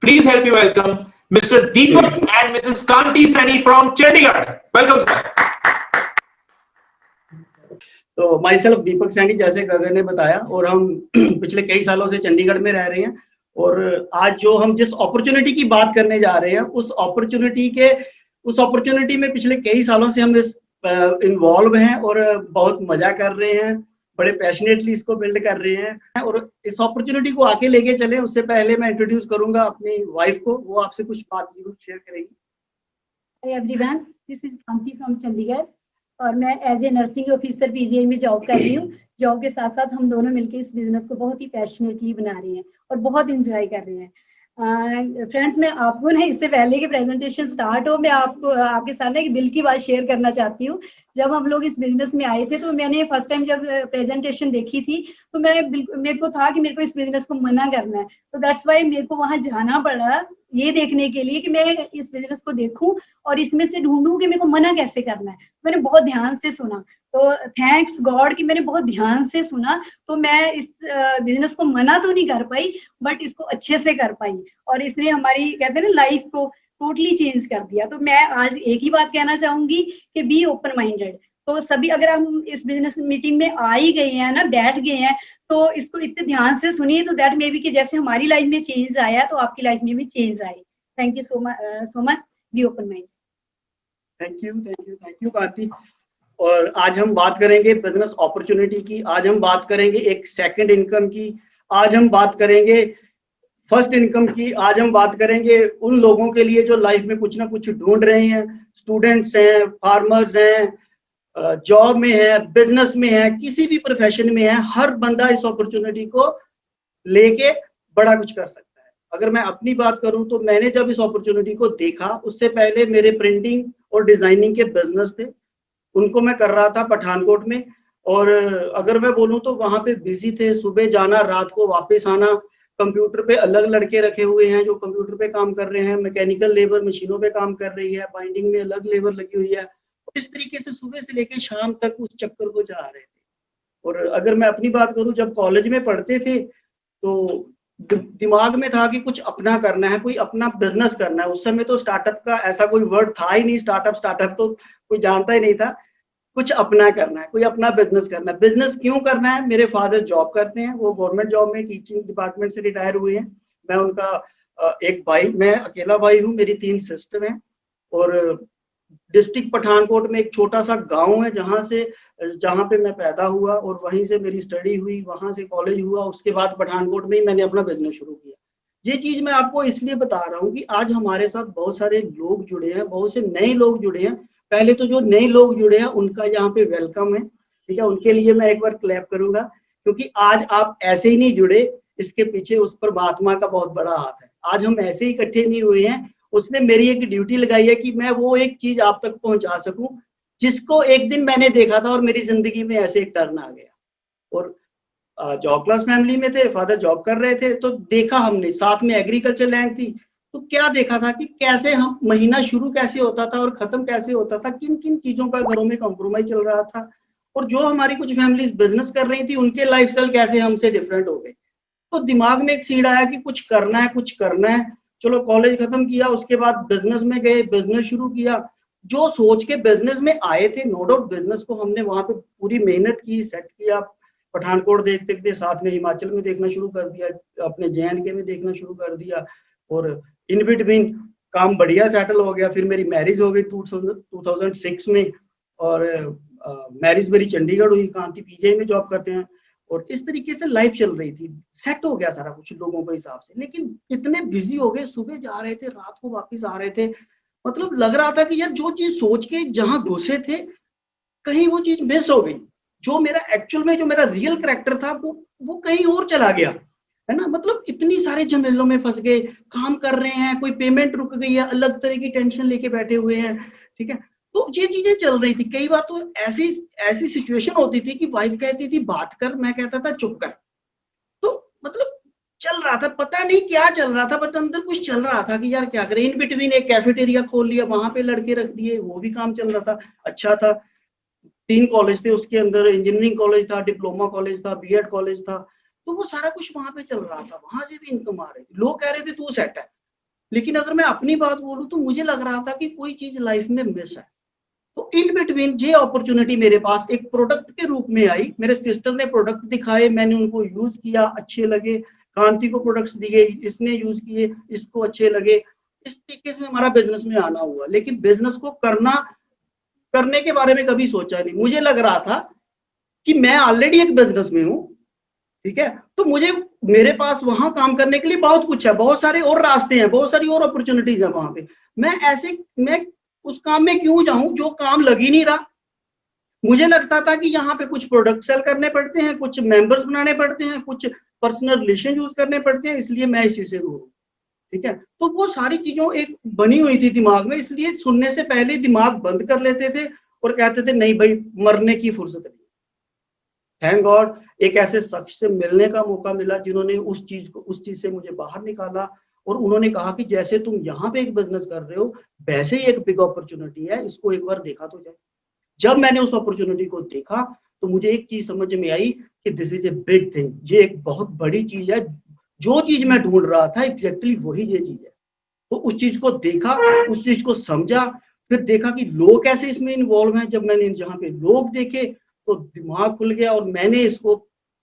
Please help me welcome Mr. Deepak and Mrs. Kanti Sani from Chandigarh. Welcome, sir. तो my self दीपक सैनी, जैसे गगन ने बताया, और हम पिछले कई सालों से चंडीगढ़ में रह रहे हैं। और आज जो हम जिस अपॉर्चुनिटी की बात करने जा रहे हैं, उस अपॉर्चुनिटी में पिछले कई सालों से हम इस इन्वॉल्व हैं और बहुत मजा कर रहे हैं, बड़े पैशनेटली इसको बिल्ड कर रहे हैं और इस अपॉर्चुनिटी को आके लेके चले। उससे पहले मैं इंट्रोड्यूस करूंगा अपनी वाइफ को, वो आपसे कुछ बात जरूर शेयर करेगी। Hi everyone, this is Kanti from Chandigarh और मैं as a nursing officer PGI में जॉब कर रही हूँ। जॉब के साथ साथ हम दोनों मिलकर इस बिजनेस को बहुत ही पैशनेटली बना रहे हैं और बहुत इंजॉय कर रहे हैं। फ्रेंड्स, मैं आपको ना इससे पहले कि प्रेजेंटेशन स्टार्ट हो, मैं आपके साथ ना एक दिल की बात शेयर करना चाहती हूँ। जब हम लोग इस बिजनेस में आए थे तो मैंने फर्स्ट टाइम जब प्रेजेंटेशन देखी थी तो मेरे को था कि मेरे को इस बिजनेस को मना करना है, तो दैट्स वाई मेरे को वहां जाना पड़ा ये देखने के लिए कि मैं इस बिजनेस को देखूं और इसमें से ढूंढूं कि मेरे को मना कैसे करना है। मैंने बहुत ध्यान से सुना, तो थैंक्स गॉड कि मैंने बहुत ध्यान से सुना, तो मैं इस बिजनेस को मना तो नहीं कर पाई बट इसको अच्छे से कर पाई और इसने हमारी कहते हैं ना लाइफ को टोटली चेंज कर दिया। तो मैं आज एक ही बात कहना चाहूंगी कि बी ओपन माइंडेड। तो सभी अगर हम इस बिजनेस मीटिंग में आ ही गए हैं ना, बैठ गए हैं, तो इसको इतने ध्यान से सुनिए तो दैट मे बी कि जैसे हमारी लाइफ में चेंज आया तो आपकी लाइफ में भी चेंज आए। Thank you so much, be open mind. Thank you Kanti. और आज हम बात करेंगे बिजनेस अपॉर्चुनिटी की, आज हम बात करेंगे एक सेकंड इनकम की, आज हम बात करेंगे फर्स्ट इनकम की, आज हम बात करेंगे उन लोगों के लिए जो लाइफ में कुछ ना कुछ ढूंढ रहे हैं। स्टूडेंट्स हैं, फार्मर्स हैं, जॉब में है, बिजनेस में है, किसी भी प्रोफेशन में है, हर बंदा इस अपॉर्चुनिटी को लेके बड़ा कुछ कर सकता है। अगर मैं अपनी बात करूं तो मैंने जब इस अपॉर्चुनिटी को देखा, उससे पहले मेरे प्रिंटिंग और डिजाइनिंग के बिजनेस थे, उनको मैं कर रहा था पठानकोट में। और अगर मैं बोलूं तो वहां पे बिजी थे, सुबह जाना, रात को वापस आना। कंप्यूटर पे अलग लड़के रखे हुए हैं जो कंप्यूटर पे काम कर रहे हैं, मैकेनिकल लेबर मशीनों पे काम कर रही है, बाइंडिंग में अलग लेबर लगी हुई है। इस तरीके से सुबह से लेकर शाम तक उस चक्कर को चला रहे थे। और अगर मैं अपनी बात करूं, जब कॉलेज में पढ़ते थे तो दिमाग में था कि कुछ अपना करना है, कोई अपना बिजनेस करना है। उस समय तो स्टार्टअप का ऐसा कोई वर्ड था ही नहीं, स्टार्टअप तो कोई जानता ही नहीं था। कुछ अपना करना है, कोई अपना बिजनेस करना है। बिजनेस क्यों करना है? मेरे फादर जॉब करते हैं, वो गवर्नमेंट जॉब में टीचिंग डिपार्टमेंट से रिटायर हुए हैं। मैं उनका एक भाई, मैं अकेला भाई हूँ, मेरी 3 सिस्टर हैं। और डिस्ट्रिक्ट पठानकोट में एक छोटा सा गांव है जहाँ पे मैं पैदा हुआ और वहीं से मेरी स्टडी हुई, वहां से कॉलेज हुआ। उसके बाद पठानकोट में ही मैंने अपना बिजनेस शुरू किया। ये चीज मैं आपको इसलिए बता रहा हूँ कि आज हमारे साथ बहुत सारे लोग जुड़े हैं, बहुत से नए लोग जुड़े हैं। पहले तो जो नए लोग जुड़े हैं उनका यहाँ पे वेलकम है, ठीक है। उनके लिए मैं एक बार क्लैप करूंगा, क्योंकि आज आप ऐसे ही नहीं जुड़े, इसके पीछे उस परमात्मा का बहुत बड़ा हाथ है। आज हम ऐसे ही इकट्ठे नहीं हुए हैं, उसने मेरी एक ड्यूटी लगाई है कि मैं वो एक चीज आप तक पहुंचा सकूं जिसको एक दिन मैंने देखा था और मेरी जिंदगी में ऐसे एक टर्न आ गया। और जॉब क्लास फैमिली में थे, फादर जॉब कर रहे थे, तो देखा हमने, साथ में एग्रीकल्चर लैंड थी, तो क्या देखा था कि कैसे हम महीना शुरू कैसे होता था और खत्म कैसे होता था, किन किन चीजों का घरों में कॉम्प्रोमाइज चल रहा था। और जो हमारी कुछ फैमिलीज बिजनेस कर रही थी, उनके लाइफस्टाइल कैसे हमसे डिफरेंट हो गए। तो दिमाग में एक सीड आया कि कुछ करना है, कुछ करना है। चलो कॉलेज खत्म किया, उसके बाद बिजनेस में गए, बिजनेस शुरू किया। जो सोच के बिजनेस में आए थे, नो डाउट बिजनेस को हमने वहां पे पूरी मेहनत की, सेट किया। पठानकोट देखते देखते साथ में हिमाचल में देखना शुरू कर दिया, अपने JNK में देखना शुरू कर दिया। और इन बिटवीन काम बढ़िया सेटल हो गया। फिर मेरी मैरिज हो गई 2006 में, और मैरिज मेरी चंडीगढ़ हुई, कांति पीजीआई में जॉब करते हैं। और इस तरीके से लाइफ चल रही थी, सेट हो गया सारा कुछ लोगों के हिसाब से। लेकिन इतने बिजी हो गए, सुबह जा रहे थे, रात को वापस आ रहे थे। मतलब लग रहा था कि यार जो चीज सोच के जहां घुसे थे, कहीं वो चीज मिस हो गई। जो मेरा एक्चुअल में जो मेरा रियल कैरेक्टर था वो कहीं और चला गया, है ना। मतलब इतनी सारे झमेलों में फंस गए, काम कर रहे हैं, कोई पेमेंट रुक गई है, अलग तरह की टेंशन लेके बैठे हुए हैं, ठीक है। तो ये चीजें चल रही थी। कई बार तो ऐसी सिचुएशन होती थी कि वाइफ कहती थी बात कर, मैं कहता था चुप कर। तो मतलब चल रहा था, पता नहीं क्या चल रहा था, बट अंदर कुछ चल रहा था कि यार क्या करें। इन बिटवीन एक कैफेटेरिया खोल लिया, वहां पे लड़के रख दिए, वो भी काम चल रहा था, अच्छा था। 3 कॉलेज थे उसके अंदर, इंजीनियरिंग कॉलेज था, डिप्लोमा कॉलेज था, BEd कॉलेज था। तो वो सारा कुछ वहां पे चल रहा था, वहां से भी इनकम आ रही थी। लोग कह रहे थे तू सेट है, लेकिन अगर मैं अपनी बात बोलूं तो मुझे लग रहा था कि कोई चीज लाइफ में मिस है। तो इन बिटवीन ये अपॉर्चुनिटी मेरे पास एक प्रोडक्ट के रूप में आई। मेरे सिस्टर ने प्रोडक्ट दिखाए, मैंने उनको यूज किया, अच्छे लगे। कांति को प्रोडक्ट्स दिए, इसने यूज किए, इसको अच्छे लगे। इस तरीके से हमारा बिजनेस में आना हुआ। लेकिन बिजनेस को करने के बारे में कभी सोचा नहीं। मुझे लग रहा था कि मैं ऑलरेडी एक बिजनेस में हूँ, ठीक है, तो मुझे मेरे पास वहां काम करने के लिए बहुत कुछ है, बहुत सारे और रास्ते हैं, बहुत सारी और अपॉर्चुनिटीज है वहां पे। मैं उस काम में क्यों जाऊं जो काम लग ही नहीं रहा। मुझे लगता था कि यहाँ पे कुछ प्रोडक्ट सेल करने पड़ते हैं, कुछ मेंबर्स बनाने पड़ते हैं, कुछ पर्सनल रिलेशन यूज करने पड़ते हैं, इसलिए मैं इस चीज से दूर हूँ, ठीक है। तो वो सारी चीजों एक बनी हुई थी दिमाग में, इसलिए सुनने से पहले दिमाग बंद कर लेते थे और कहते थे नहीं भाई, मरने की फुर्सत नहीं। थैंक गॉड एक ऐसे शख्स से मिलने का मौका मिला जिन्होंने उस चीज से मुझे बाहर निकाला। और उन्होंने कहा कि जैसे तुम यहाँ पे एक बिजनेस कर रहे हो, वैसे ही एक बिग अपॉर्चुनिटी है, इसको एक बार देखा तो जाए। जब मैंने उस अपॉर्चुनिटी को देखा तो मुझे एक चीज समझ में आई कि this is a big thing, ये एक बहुत बड़ी चीज है। जो चीज मैं ढूंढ रहा था एग्जैक्टली वही ये चीज है। तो उस चीज को देखा, उस चीज को समझा, फिर देखा कि लोग कैसे इसमें इन्वॉल्व हैं। जब मैंने जहाँ पे लोग देखे तो दिमाग खुल गया और मैंने इसको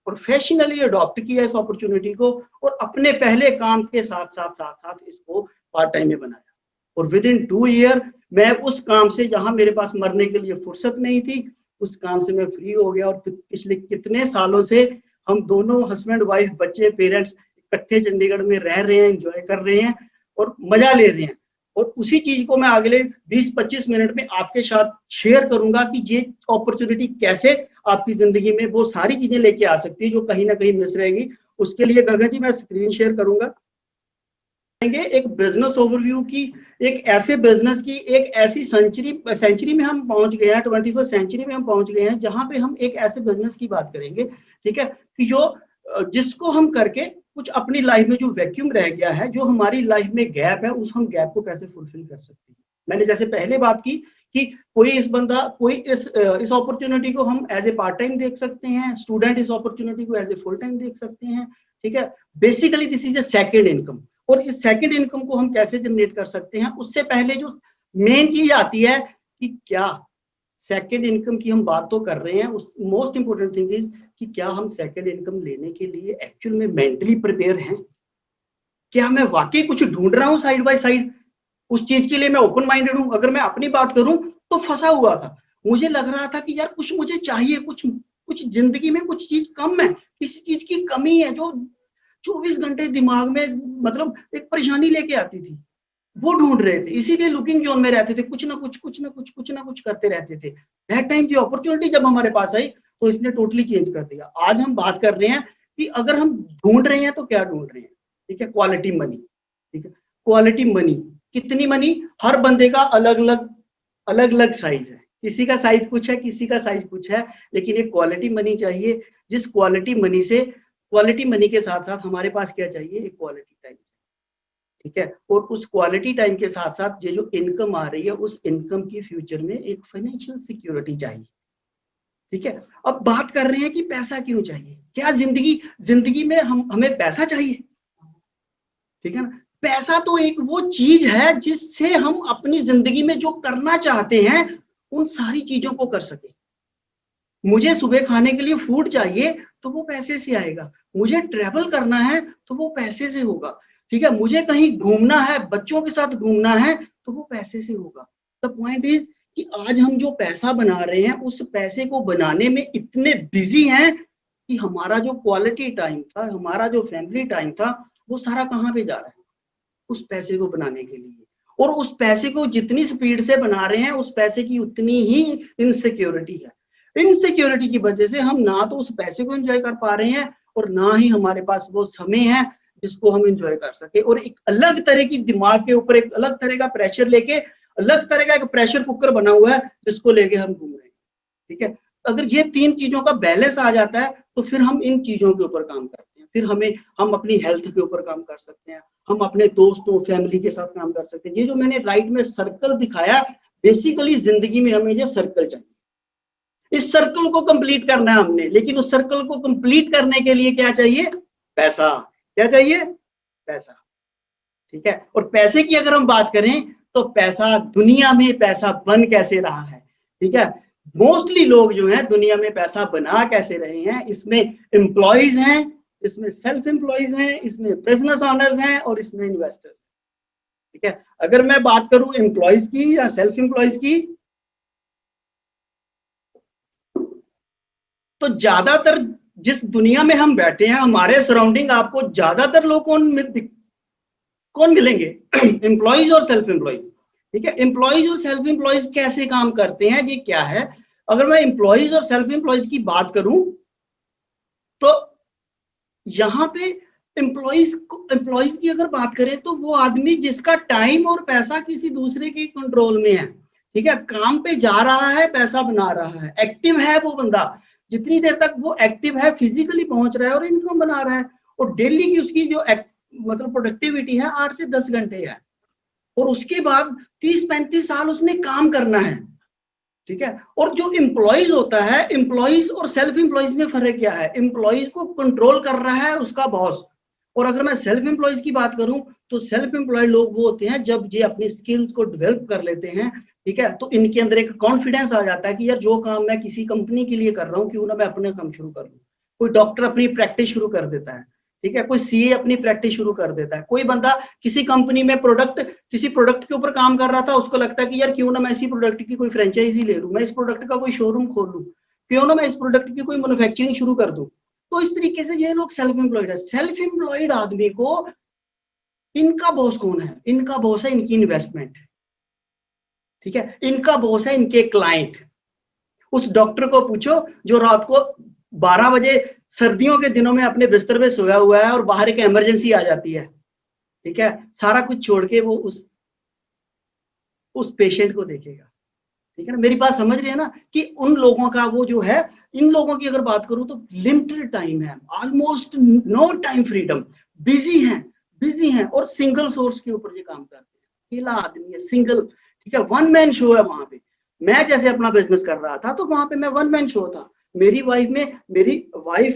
प्रोफेशनली अडॉप्ट किया इस अपॉर्चुनिटी को, और अपने पहले काम के साथ साथ इसको पार्ट टाइम में बनाया। और विद इन 2 ईयर मैं उस काम से, जहां मेरे पास मरने के लिए फुर्सत नहीं थी, उस काम से मैं फ्री हो गया। और पिछले कितने सालों से हम दोनों हस्बैंड वाइफ, बच्चे, पेरेंट्स इकट्ठे चंडीगढ़ में रह रहे हैं, एंजॉय कर रहे हैं और मजा ले रहे हैं। और उसी चीज को मैं अगले 20-25 मिनट में आपके साथ शेयर करूंगा कि ये अपॉर्चुनिटी कैसे आपकी जिंदगी में वो सारी चीजें लेके आ सकती है जो कहीं ना कहीं मिस रहेगी। उसके लिए गगन जी मैं स्क्रीन शेयर करूंगा। एक बिजनेस ओवरव्यू की, एक ऐसे बिजनेस की, एक ऐसी सेंचुरी में हम पहुंच गए हैं, 21st सेंचुरी में हम पहुंच गए हैं, जहां पे हम एक ऐसे बिजनेस की बात करेंगे, ठीक है, कि जिसको हम करके कुछ अपनी लाइफ में जो वैक्यूम रह गया है, जो हमारी लाइफ में गैप है, उस हम गैप को कैसे फुलफिल कर सकते हैं। मैंने जैसे पहले बात की कि कोई इस अपॉर्चुनिटी को हम एज ए पार्ट टाइम देख सकते हैं, स्टूडेंट इस अपॉर्चुनिटी को एज ए फुल टाइम देख सकते हैं, ठीक है। Basically this is A second income. और इस सेकेंड इनकम को हम कैसे जनरेट कर सकते हैं, उससे पहले जो मेन चीज आती है कि क्या सेकेंड इनकम की हम बात तो कर रहे हैं, उस मोस्ट इंपोर्टेंट थिंग इज कि क्या हम सेकेंड इनकम लेने के लिए एक्चुअल में मेंटली प्रिपेयर हैं। क्या मैं वाकई कुछ ढूंढ रहा हूं साइड बाय साइड, उस चीज के लिए मैं ओपन माइंडेड हूं। अगर मैं अपनी बात करूं तो फंसा हुआ था, मुझे लग रहा था कि यार कुछ मुझे चाहिए, कुछ जिंदगी में कुछ चीज कम है, किसी चीज की कमी है जो 24 घंटे दिमाग में मतलब एक परेशानी लेके आती थी, वो ढूंढ रहे थे। इसीलिए लुकिंग जोन में रहते थे, कुछ ना कुछ करते रहते थे। दैट टाइम की अपॉर्चुनिटी जब हमारे पास आई तो इसने टोटली चेंज कर दिया। आज हम बात कर रहे हैं कि अगर हम ढूंढ रहे हैं तो क्या ढूंढ रहे हैं, ठीक है, क्वालिटी मनी, ठीक है, क्वालिटी मनी। कितनी मनी, हर बंदे का अलग अलग साइज है, किसी का साइज कुछ है, किसी का साइज कुछ है, लेकिन एक क्वालिटी मनी चाहिए। जिस क्वालिटी मनी के साथ साथ हमारे पास क्या चाहिए, एक क्वालिटी टाइम, ठीक है। और उस क्वालिटी टाइम के साथ साथ ये जो इनकम आ रही है, उस इनकम की फ्यूचर में एक फाइनेंशियल सिक्योरिटी चाहिए, ठीक है। अब बात कर रहे हैं कि पैसा क्यों चाहिए, क्या जिंदगी में हमें पैसा चाहिए, ठीक है ना। पैसा तो एक वो चीज है जिससे हम अपनी जिंदगी में जो करना चाहते हैं उन सारी चीजों को कर सके। मुझे सुबह खाने के लिए फूड चाहिए तो वो पैसे से आएगा, मुझे ट्रेवल करना है तो वो पैसे से होगा, ठीक है, मुझे कहीं घूमना है, बच्चों के साथ घूमना है तो वो पैसे से होगा। द पॉइंट इज कि आज हम जो पैसा बना रहे हैं उस पैसे को बनाने में इतने बिजी हैं कि हमारा जो क्वालिटी टाइम था, हमारा जो फैमिली टाइम था, वो सारा कहाँ पे जा रहा है, उस पैसे को बनाने के लिए। और उस पैसे को जितनी स्पीड से बना रहे हैं उस पैसे की उतनी ही इनसिक्योरिटी है। इनसिक्योरिटी की वजह से हम ना तो उस पैसे को एंजॉय कर पा रहे हैं और ना ही हमारे पास वो समय है जिसको हम एंजॉय कर सके। और एक अलग तरह की दिमाग के ऊपर एक अलग तरह का प्रेशर लेके, अलग तरह का एक प्रेशर कुकर बना हुआ है जिसको लेके हम घूम रहे हैं, ठीक है। अगर ये 3 चीजों का बैलेंस आ जाता है तो फिर हम इन चीजों के ऊपर काम करते हैं, फिर हम अपनी हेल्थ के ऊपर काम कर सकते हैं, हम अपने दोस्तों फैमिली के साथ काम कर सकते हैं। ये जो मैंने राइट में सर्कल दिखाया, बेसिकली जिंदगी में हमें ये सर्कल चाहिए, इस सर्कल को कंप्लीट करना है हमने। लेकिन उस सर्कल को कंप्लीट करने के लिए क्या चाहिए, पैसा। क्या चाहिए, पैसा, ठीक है। और पैसे की अगर हम बात करें तो पैसा दुनिया में पैसा बन कैसे रहा है, ठीक है। मोस्टली लोग जो है दुनिया में पैसा बना कैसे रहे हैं, इसमें एम्प्लॉयज हैं, इसमें सेल्फ एम्प्लॉयज हैं, इसमें बिजनेस ऑनर्स हैं और इसमें इन्वेस्टर्स, ठीक है। अगर मैं बात करूं एम्प्लॉयज की या सेल्फ एम्प्लॉयज की, तो ज्यादातर जिस दुनिया में हम बैठे हैं हमारे सराउंडिंग आपको ज्यादातर लोग कौन मिलेंगे? एम्प्लॉयज और सेल्फ एम्प्लॉयज, ठीक है। एम्प्लॉयज और सेल्फ एम्प्लॉयज कैसे काम करते हैं, ये क्या है? अगर मैं एम्प्लॉयज और सेल्फ एम्प्लॉयज की बात करूं तो यहां पे एम्प्लॉयज की अगर बात करें तो वो आदमी जिसका टाइम और पैसा किसी दूसरे के कंट्रोल में है, ठीक है। काम पे जा रहा है, पैसा बना रहा है, एक्टिव है वो बंदा, जितनी देर तक वो एक्टिव है, फिजिकली पहुंच रहा है और इनकम बना रहा है, और डेली की उसकी जो मतलब प्रोडक्टिविटी है 8 से 10 घंटे है, और उसके बाद 30-35 साल उसने काम करना है, ठीक है। और जो एम्प्लॉयज होता है, एम्प्लॉयज और सेल्फ एम्प्लॉयज में फर्क क्या है? एम्प्लॉयज को कंट्रोल कर रहा है उसका बॉस, और अगर मैं सेल्फ एम्प्लॉयज की बात करूं तो सेल्फ एम्प्लॉयड लोग वो होते हैं जब ये अपनी स्किल्स को डेवलप कर लेते हैं, ठीक है, तो इनके अंदर एक कॉन्फिडेंस आ जाता है कि यार जो काम मैं किसी कंपनी के लिए कर रहा हूँ क्यों ना मैं अपने काम शुरू कर लूं। कोई डॉक्टर अपनी प्रैक्टिस शुरू कर देता है, ठीक है, कोई सीए अपनी प्रैक्टिस शुरू कर देता है, कोई बंदा किसी कंपनी में किसी प्रोडक्ट के ऊपर काम कर रहा था, उसको लगता है कि यार क्यों ना मैं इसी प्रोडक्ट की कोई फ्रेंचाइजी ले लूं, मैं इस प्रोडक्ट का कोई शोरूम खोल लूं, क्यों ना मैं इस प्रोडक्ट की कोई मैन्युफैक्चरिंग शुरू कर दूं। तो इस तरीके से ये लोग सेल्फ एम्प्लॉयड है। सेल्फ एम्प्लॉयड आदमी को इनका बॉस कौन है? इनका बॉस है इनकी इन्वेस्टमेंट, ठीक है, इनका बॉस है इनके क्लाइंट। उस डॉक्टर को पूछो जो रात को 12 बजे सर्दियों के दिनों में अपने बिस्तर पे सोया हुआ है और बाहर एक इमरजेंसी आ जाती है, ठीक है, सारा कुछ छोड़ के वो उस पेशेंट को देखेगा, ठीक है ना। मेरी बात समझ रहे हैं ना कि उन लोगों का वो जो है, इन लोगों की अगर बात करूं तो लिमिटेड टाइम है, almost no time freedom, busy हैं और सिंगल सोर्स के ऊपर ये काम करते हैं। अकेला आदमी है, सिंगल, ठीक है, वन मैन शो है वहां पे। मैं जैसे अपना बिजनेस कर रहा था तो वहां पे मैं वन मैन शो था। मेरी वाइफ,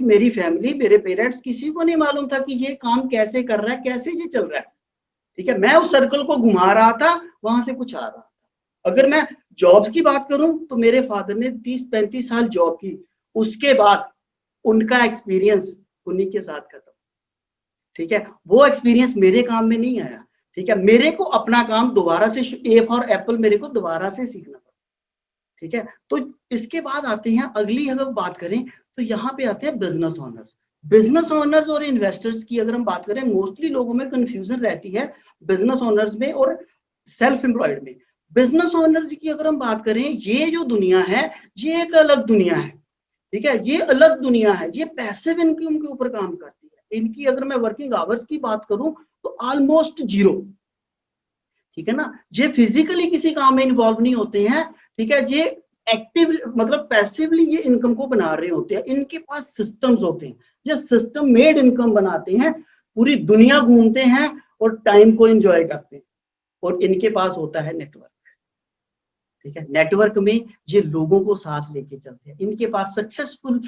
मेरी फैमिली, मेरे पेरेंट्स, किसी को नहीं मालूम था कि ये काम कैसे कर रहा है, कैसे ये चल रहा है, ठीक है। मैं उस सर्कल को घुमा रहा था, वहां से कुछ आ रहा था। अगर मैं जॉब्स की बात करूं तो मेरे फादर ने 30-35 साल जॉब की, उसके बाद उनका एक्सपीरियंस उन्हीं के साथ खत्म, ठीक है। वो एक्सपीरियंस मेरे काम में नहीं आया, ठीक है। मेरे को अपना काम दोबारा से, ए फॉर एप्पल मेरे को दोबारा से सीखना पड़ा, ठीक है। तो इसके बाद आते हैं, अगली अगर बात करें तो यहाँ पे आते हैं बिजनेस ओनर्स। बिजनेस ओनर्स और इन्वेस्टर्स की अगर हम बात करें, मोस्टली लोगों में कंफ्यूजन रहती है बिजनेस ओनर्स में और सेल्फ एम्प्लॉयड में। बिजनेस ओनर्स की अगर हम बात करें, ये जो दुनिया है ये एक अलग दुनिया है, ठीक है, ये अलग दुनिया है, ये पैसिव इनकम के ऊपर काम करती है। इनकी अगर मैं वर्किंग आवर्स की बात करूं तो ऑलमोस्ट 0, ठीक है ना। ये फिजिकली किसी काम में इन्वॉल्व नहीं होते हैं, ठीक है, ये एक्टिव मतलब पैसिवली ये इनकम को बना रहे होते हैं। इनके पास सिस्टम्स होते हैं, ये सिस्टम मेड इनकम बनाते हैं, पूरी दुनिया घूमते हैं और टाइम को एंजॉय करते हैं। और इनके पास होता है नेटवर्क, ठीक है, नेटवर्क में ये लोगों को साथ लेके चलते हैं। इनके पास सक्सेसफुल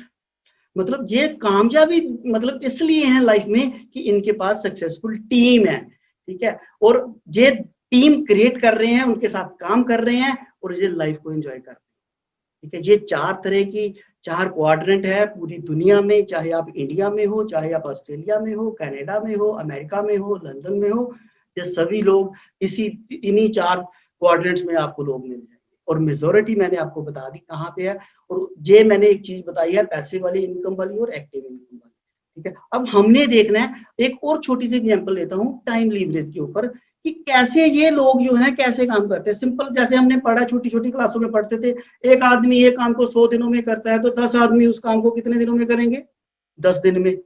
मतलब ये कामयाबी मतलब इसलिए है लाइफ में कि इनके पास सक्सेसफुल टीम है, ठीक है, और ये टीम क्रिएट कर रहे हैं, उनके साथ काम कर रहे हैं और ये लाइफ को एंजॉय कर रहे हैं, ठीक है। ये 4 तरह की 4 क्वाड्रेंट है पूरी दुनिया में, चाहे आप इंडिया में हो, चाहे आप ऑस्ट्रेलिया में हो, कनाडा में हो, अमेरिका में हो, लंदन में हो, ये सभी लोग इन्हीं 4 क्वाड्रेंट्स में आपको लोग मिल जाएंगे। और मेजोरिटी मैंने आपको बता दी कहाँ पे है, और ये मैंने एक चीज बताई है पैसिव वाली इनकम वाली और एक्टिव इनकम वाली, ठीक है। अब हमने देखना है, एक और छोटी सी एग्जांपल लेता हूँ टाइम लीवरेज के ऊपर कि कैसे ये लोग जो है कैसे काम करते हैं। सिंपल, जैसे हमने पढ़ा, छोटी छोटी क्लासों में पढ़ते थे, एक आदमी एक काम को 100 दिनों में करता है तो 10 आदमी उस काम को कितने दिनों में करेंगे? 10 दिन में।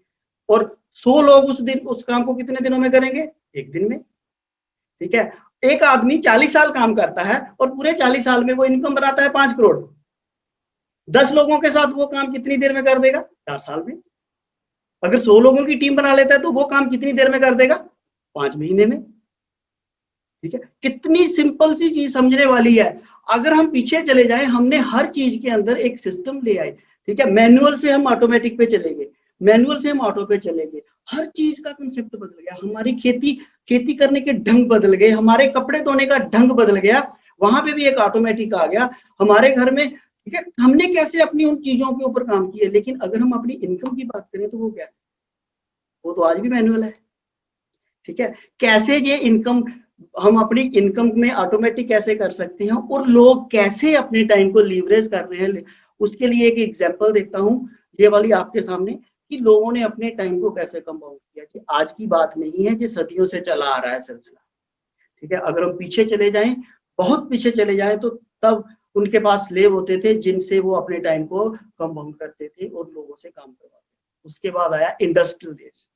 और 100 लोग उस काम को कितने दिनों में करेंगे? 1 दिन में, ठीक है। एक आदमी 40 साल काम करता है और पूरे 40 साल में वो इनकम बनाता है 5 करोड़। 10 लोगों के साथ वो काम कितनी देर में कर देगा? 4 साल में। अगर 100 लोगों की टीम बना लेता है तो वो काम कितनी देर में कर देगा? 5 महीने में, ठीक है। कितनी सिंपल सी चीज समझने वाली है। अगर हम पीछे चले जाएं, हमने हर चीज के अंदर एक सिस्टम ले आए, ठीक है, मैनुअल से हम ऑटोमेटिक पे चले गए। मैनुअल से हम ऑटो पे चले गए, हर चीज का कंसेप्ट बदल गया, हमारी खेती करने के ढंग बदल गए, हमारे कपड़े धोने का ढंग बदल गया, वहां पे भी एक ऑटोमेटिक आ गया हमारे घर में। ठीक है, हमने कैसे अपनी उन चीजों के ऊपर काम किया। लेकिन अगर हम अपनी इनकम की बात करें तो वो क्या है, वो तो आज भी मैनुअल है। ठीक है, कैसे ये इनकम, हम अपनी इनकम में ऑटोमेटिक कैसे कर सकते हैं और लोग कैसे अपने टाइम को लीवरेज कर रहे हैं, उसके लिए एक एग्जांपल देखता हूं ये वाली आपके सामने, कि लोगों ने अपने टाइम को कैसे कंपाउंड किया। कि आज की बात नहीं है, कि सदियों से चला आ रहा है सिलसिला। ठीक है, अगर हम पीछे चले जाएं, बहुत पीछे चले जाएं, तो तब उनके पास स्लेव होते थे जिनसे वो अपने टाइम को कंपाउंड करते थे और लोगों से काम करवाते। उसके बाद आया इंडस्ट्रियल एज।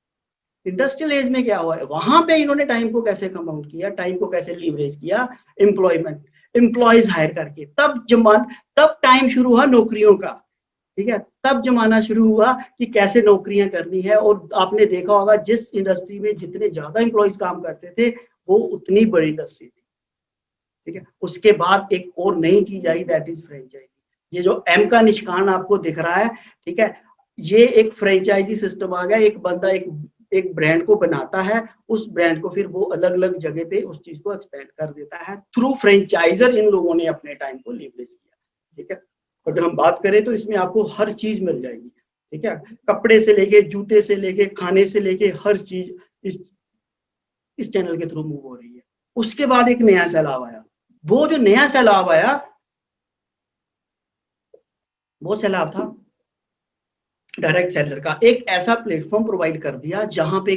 इंडस्ट्रियल एज में क्या हुआ है, वहां पे इन्होंने टाइम को कैसे कंपाउंड किया, टाइम को कैसे लीवरेज किया, एम्प्लॉयज हायर करके। तब टाइम शुरू हुआ नौकरियों का। ठीक है, तब जमाना शुरू हुआ कि कैसे नौकरियां करनी है। और आपने देखा होगा जिस इंडस्ट्री में जितने ज्यादा एम्प्लॉयज काम करते थे वो उतनी बड़ी इंडस्ट्री थी। ठीक है, उसके बाद एक और नई चीज आई, दैट इज फ्रेंचाइजी। ये जो एम का निशान आपको दिख रहा है, ठीक है, ये एक फ्रेंचाइजी सिस्टम आ गया। एक बंदा एक ब्रांड को बनाता है, उस ब्रांड को फिर वो अलग अलग जगह पे उस चीज को एक्सपेंड कर देता है थ्रू फ्रेंचाइजर। इन लोगों ने अपने टाइम को लीवरेज किया। ठीक है, अगर हम बात करें तो इसमें आपको हर चीज मिल जाएगी। ठीक है, कपड़े से लेके, जूते से लेके, खाने से लेके, हर चीज इस चैनल के थ्रू मूव हो रही है। उसके बाद एक नया सैलाब आया। वो जो नया सैलाब आया, वो सैलाब था डायरेक्ट सेलर का। एक ऐसा प्लेटफॉर्म प्रोवाइड कर दिया जहां पे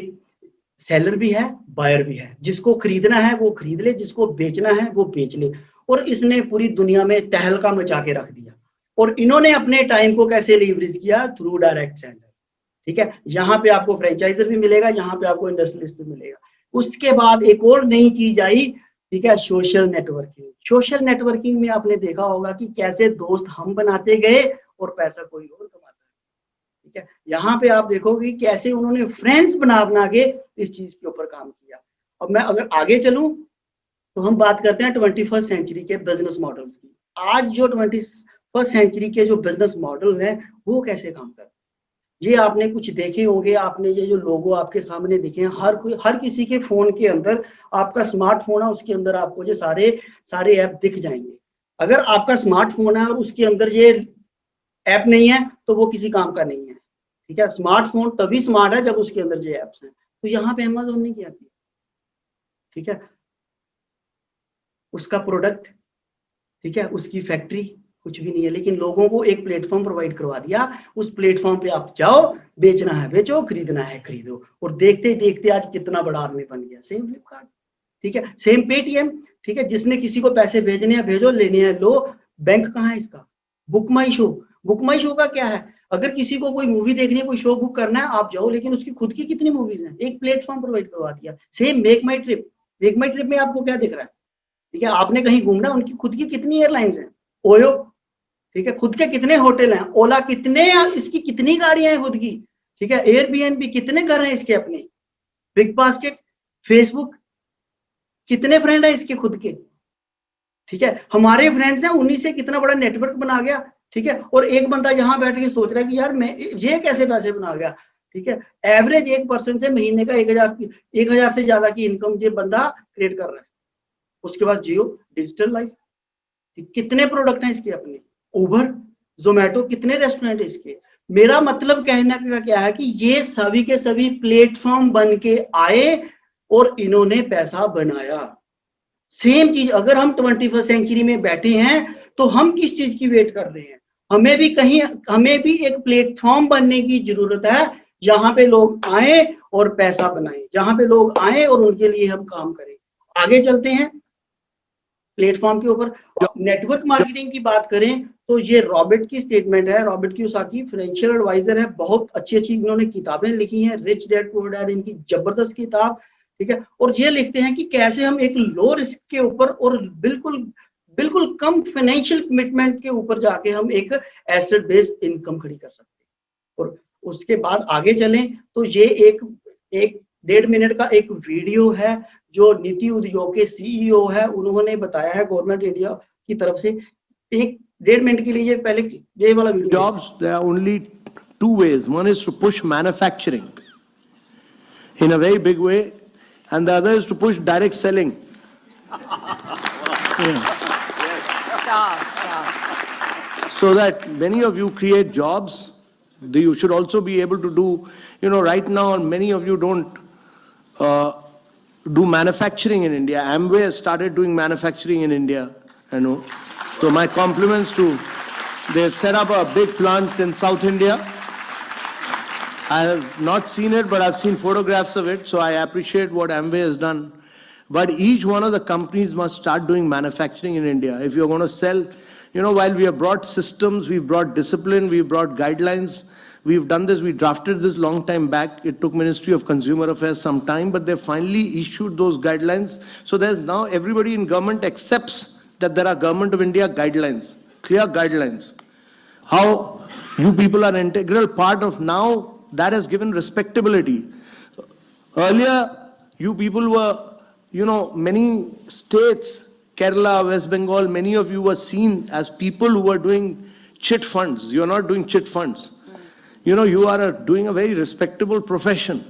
सेलर भी है, बायर भी है। जिसको खरीदना है वो खरीद ले, जिसको बेचना है वो बेच ले। और इसने पूरी दुनिया में तहलका मचा के रख दिया। और इन्होंने अपने टाइम को कैसे लीवरेज किया, थ्रू डायरेक्ट सेलर। ठीक है, यहाँ पे आपको फ्रेंचाइजर भी मिलेगा, यहाँ पे आपको इंडस्ट्रियलिस्ट भी मिलेगा। उसके बाद एक और नई चीज आई, ठीक है, सोशल नेटवर्किंग। सोशल नेटवर्किंग में आपने देखा होगा कि कैसे दोस्त हम बनाते गए और पैसा कोई और कमाता है। ठीक है, यहाँ पे आप देखोगे कैसे उन्होंने फ्रेंड्स बना के इस चीज के ऊपर काम किया। अब मैं अगर आगे चलूं तो हम बात करते हैं 21st सेंचुरी के बिजनेस मॉडल्स की। आज जो 21st सेंचुरी के जो बिजनेस मॉडल हैं वो कैसे काम करते हैं, ये आपने कुछ देखे होंगे। आपने ये जो लोगो आपके सामने दिखे हैं, हर किसी के फोन के अंदर, आपका स्मार्टफोन है उसके अंदर आपको ये सारे ऐप दिख जाएंगे। अगर आपका स्मार्टफोन है और उसके अंदर ये ऐप नहीं है तो वो किसी काम का नहीं है। ठीक है, स्मार्टफोन तभी स्मार्ट है जब उसके अंदर ये ऐप्स हैं। तो यहाँ पे अमेज़न ने क्या किया, ठीक है, उसका प्रोडक्ट, ठीक है, उसकी फैक्ट्री कुछ भी नहीं है, लेकिन लोगों को एक प्लेटफॉर्म प्रोवाइड करवा दिया। उस प्लेटफॉर्म पे आप जाओ, बेचना है बेचो, खरीदना है खरीदो। और देखते देखते आज कितना बड़ा आदमी बन गया। सेम फ्लिपकार्ट, ठीक है, सेम पेटीएम। ठीक है, जिसने किसी को पैसे भेजने हैं भेजो, लेने हैं लो। बैंक कहाँ है इसका, बुक माई शो। बुक माई शो का क्या है, अगर किसी को कोई मूवी देखनी है, कोई शो बुक करना है, आप जाओ, लेकिन उसकी खुद की कितनी मूवीज हैं, एक प्लेटफॉर्म प्रोवाइड करवा दिया। सेम मेक माई ट्रिप। मेक माई ट्रिप में आपको क्या दिख रहा है, ठीक है, आपने कहीं घूमना, उनकी खुद की कितनी एयरलाइंस हैं, ओयो, ठीक है, खुद के कितने होटल हैं, ओला कितने, इसकी कितनी गाड़ियां हैं खुद की, ठीक है, एयरबीएनबी कितने घर हैं इसके अपने, बिग बास्केट, फेसबुक कितने फ्रेंड है इसके खुद के। ठीक है, हमारे फ्रेंड्स हैं, उन्हीं से कितना बड़ा नेटवर्क बना गया। ठीक है, और एक बंदा यहाँ बैठ के सोच रहा है कि यार मैं ये कैसे पैसे बना गया। ठीक है, एवरेज एक पर्सन से महीने का 1000 से ज्यादा की इनकम ये बंदा क्रिएट कर रहा है। उसके बाद जियो डिजिटल लाइफ, कितने प्रोडक्ट हैं इसके अपने, उबर, जोमेटो, कितने रेस्टोरेंट इसके। मेरा मतलब कहने का क्या है कि ये सभी के सभी प्लेटफॉर्म बन के आए और इन्होंने पैसा बनाया। सेम चीज अगर हम 21st सेंचुरी में बैठे हैं तो हम किस चीज की वेट कर रहे हैं, हमें भी एक प्लेटफॉर्म बनने की जरूरत है जहां पे लोग आए और पैसा बनाएं, जहां पे लोग आए और उनके लिए हम काम करें। आगे चलते हैं प्लेटफॉर्म के ऊपर। नेटवर्क मार्केटिंग की बात करें तो ये रॉबर्ट की स्टेटमेंट है, रॉबर्ट कियोसाकी फाइनेंशियल एडवाइजर है, बहुत अच्छी इन्होंने किताबें लिखी हैं, रिच डैड पुअर डैड, इनकी जबरदस्त किताब। ठीक है, और ये लिखते हैं कि कैसे हम एक लो रिस्क के ऊपर और बिल्कुल कम फाइनेंशियल कमिटमेंट के ऊपर जाके हम एक एसेट बेस्ड इनकम खड़ी कर सकते हैं। और उसके बाद आगे चलें तो ये एक 1.5 मिनट का एक वीडियो है जो नीति उद्योग के सीईओ है, उन्होंने बताया है गवर्नमेंट इंडिया की तरफ से। 1.5 मिनट के लिए पहले ये वाला video. Jobs, there are only two ways. One is to push manufacturing in a very big way, and the other is to push direct selling. So that many of you create jobs. You should also be able to do, right now many of you don't do manufacturing in India. Amway has started doing manufacturing in India, I know. So my compliments they've set up a big plant in South India. I have not seen it, but I've seen photographs of it, so I appreciate what Amway has done. But each one of the companies must start doing manufacturing in India. If you're going to sell, while we have brought systems, we've brought discipline, we've brought guidelines, we've done this, we drafted this long time back. It took Ministry of Consumer Affairs some time, but they finally issued those guidelines. So there's now everybody in government accepts that there are Government of India guidelines, clear guidelines. How you people are an integral part of now, that has given respectability. Earlier, you people were, many states, Kerala, West Bengal, many of you were seen as people who were doing chit funds. You're not doing chit funds. You are doing a very respectable profession.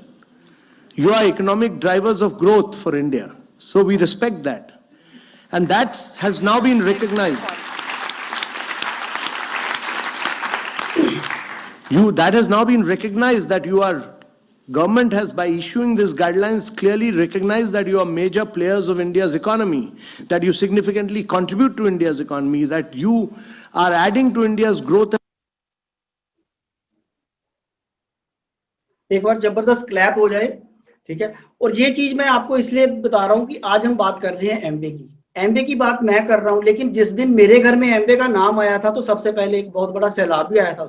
You are economic drivers of growth for India. So we respect that. And that has now been recognized. That has now been recognized that government has, by issuing these guidelines, clearly recognized that you are major players of India's economy, that you significantly contribute to India's economy, that you are adding to India's growth. एक बार जबरदस्त clap हो जाए, ठीक है। और ये चीज मैं आपको इसलिए बता रहा हूँ कि आज हम बात कर रहे हैं एमबे की। एमबे की बात मैं कर रहा हूँ, लेकिन जिस दिन मेरे घर में एमबे का नाम आया था तो सबसे पहले एक बहुत बड़ा सैलाब भी आया था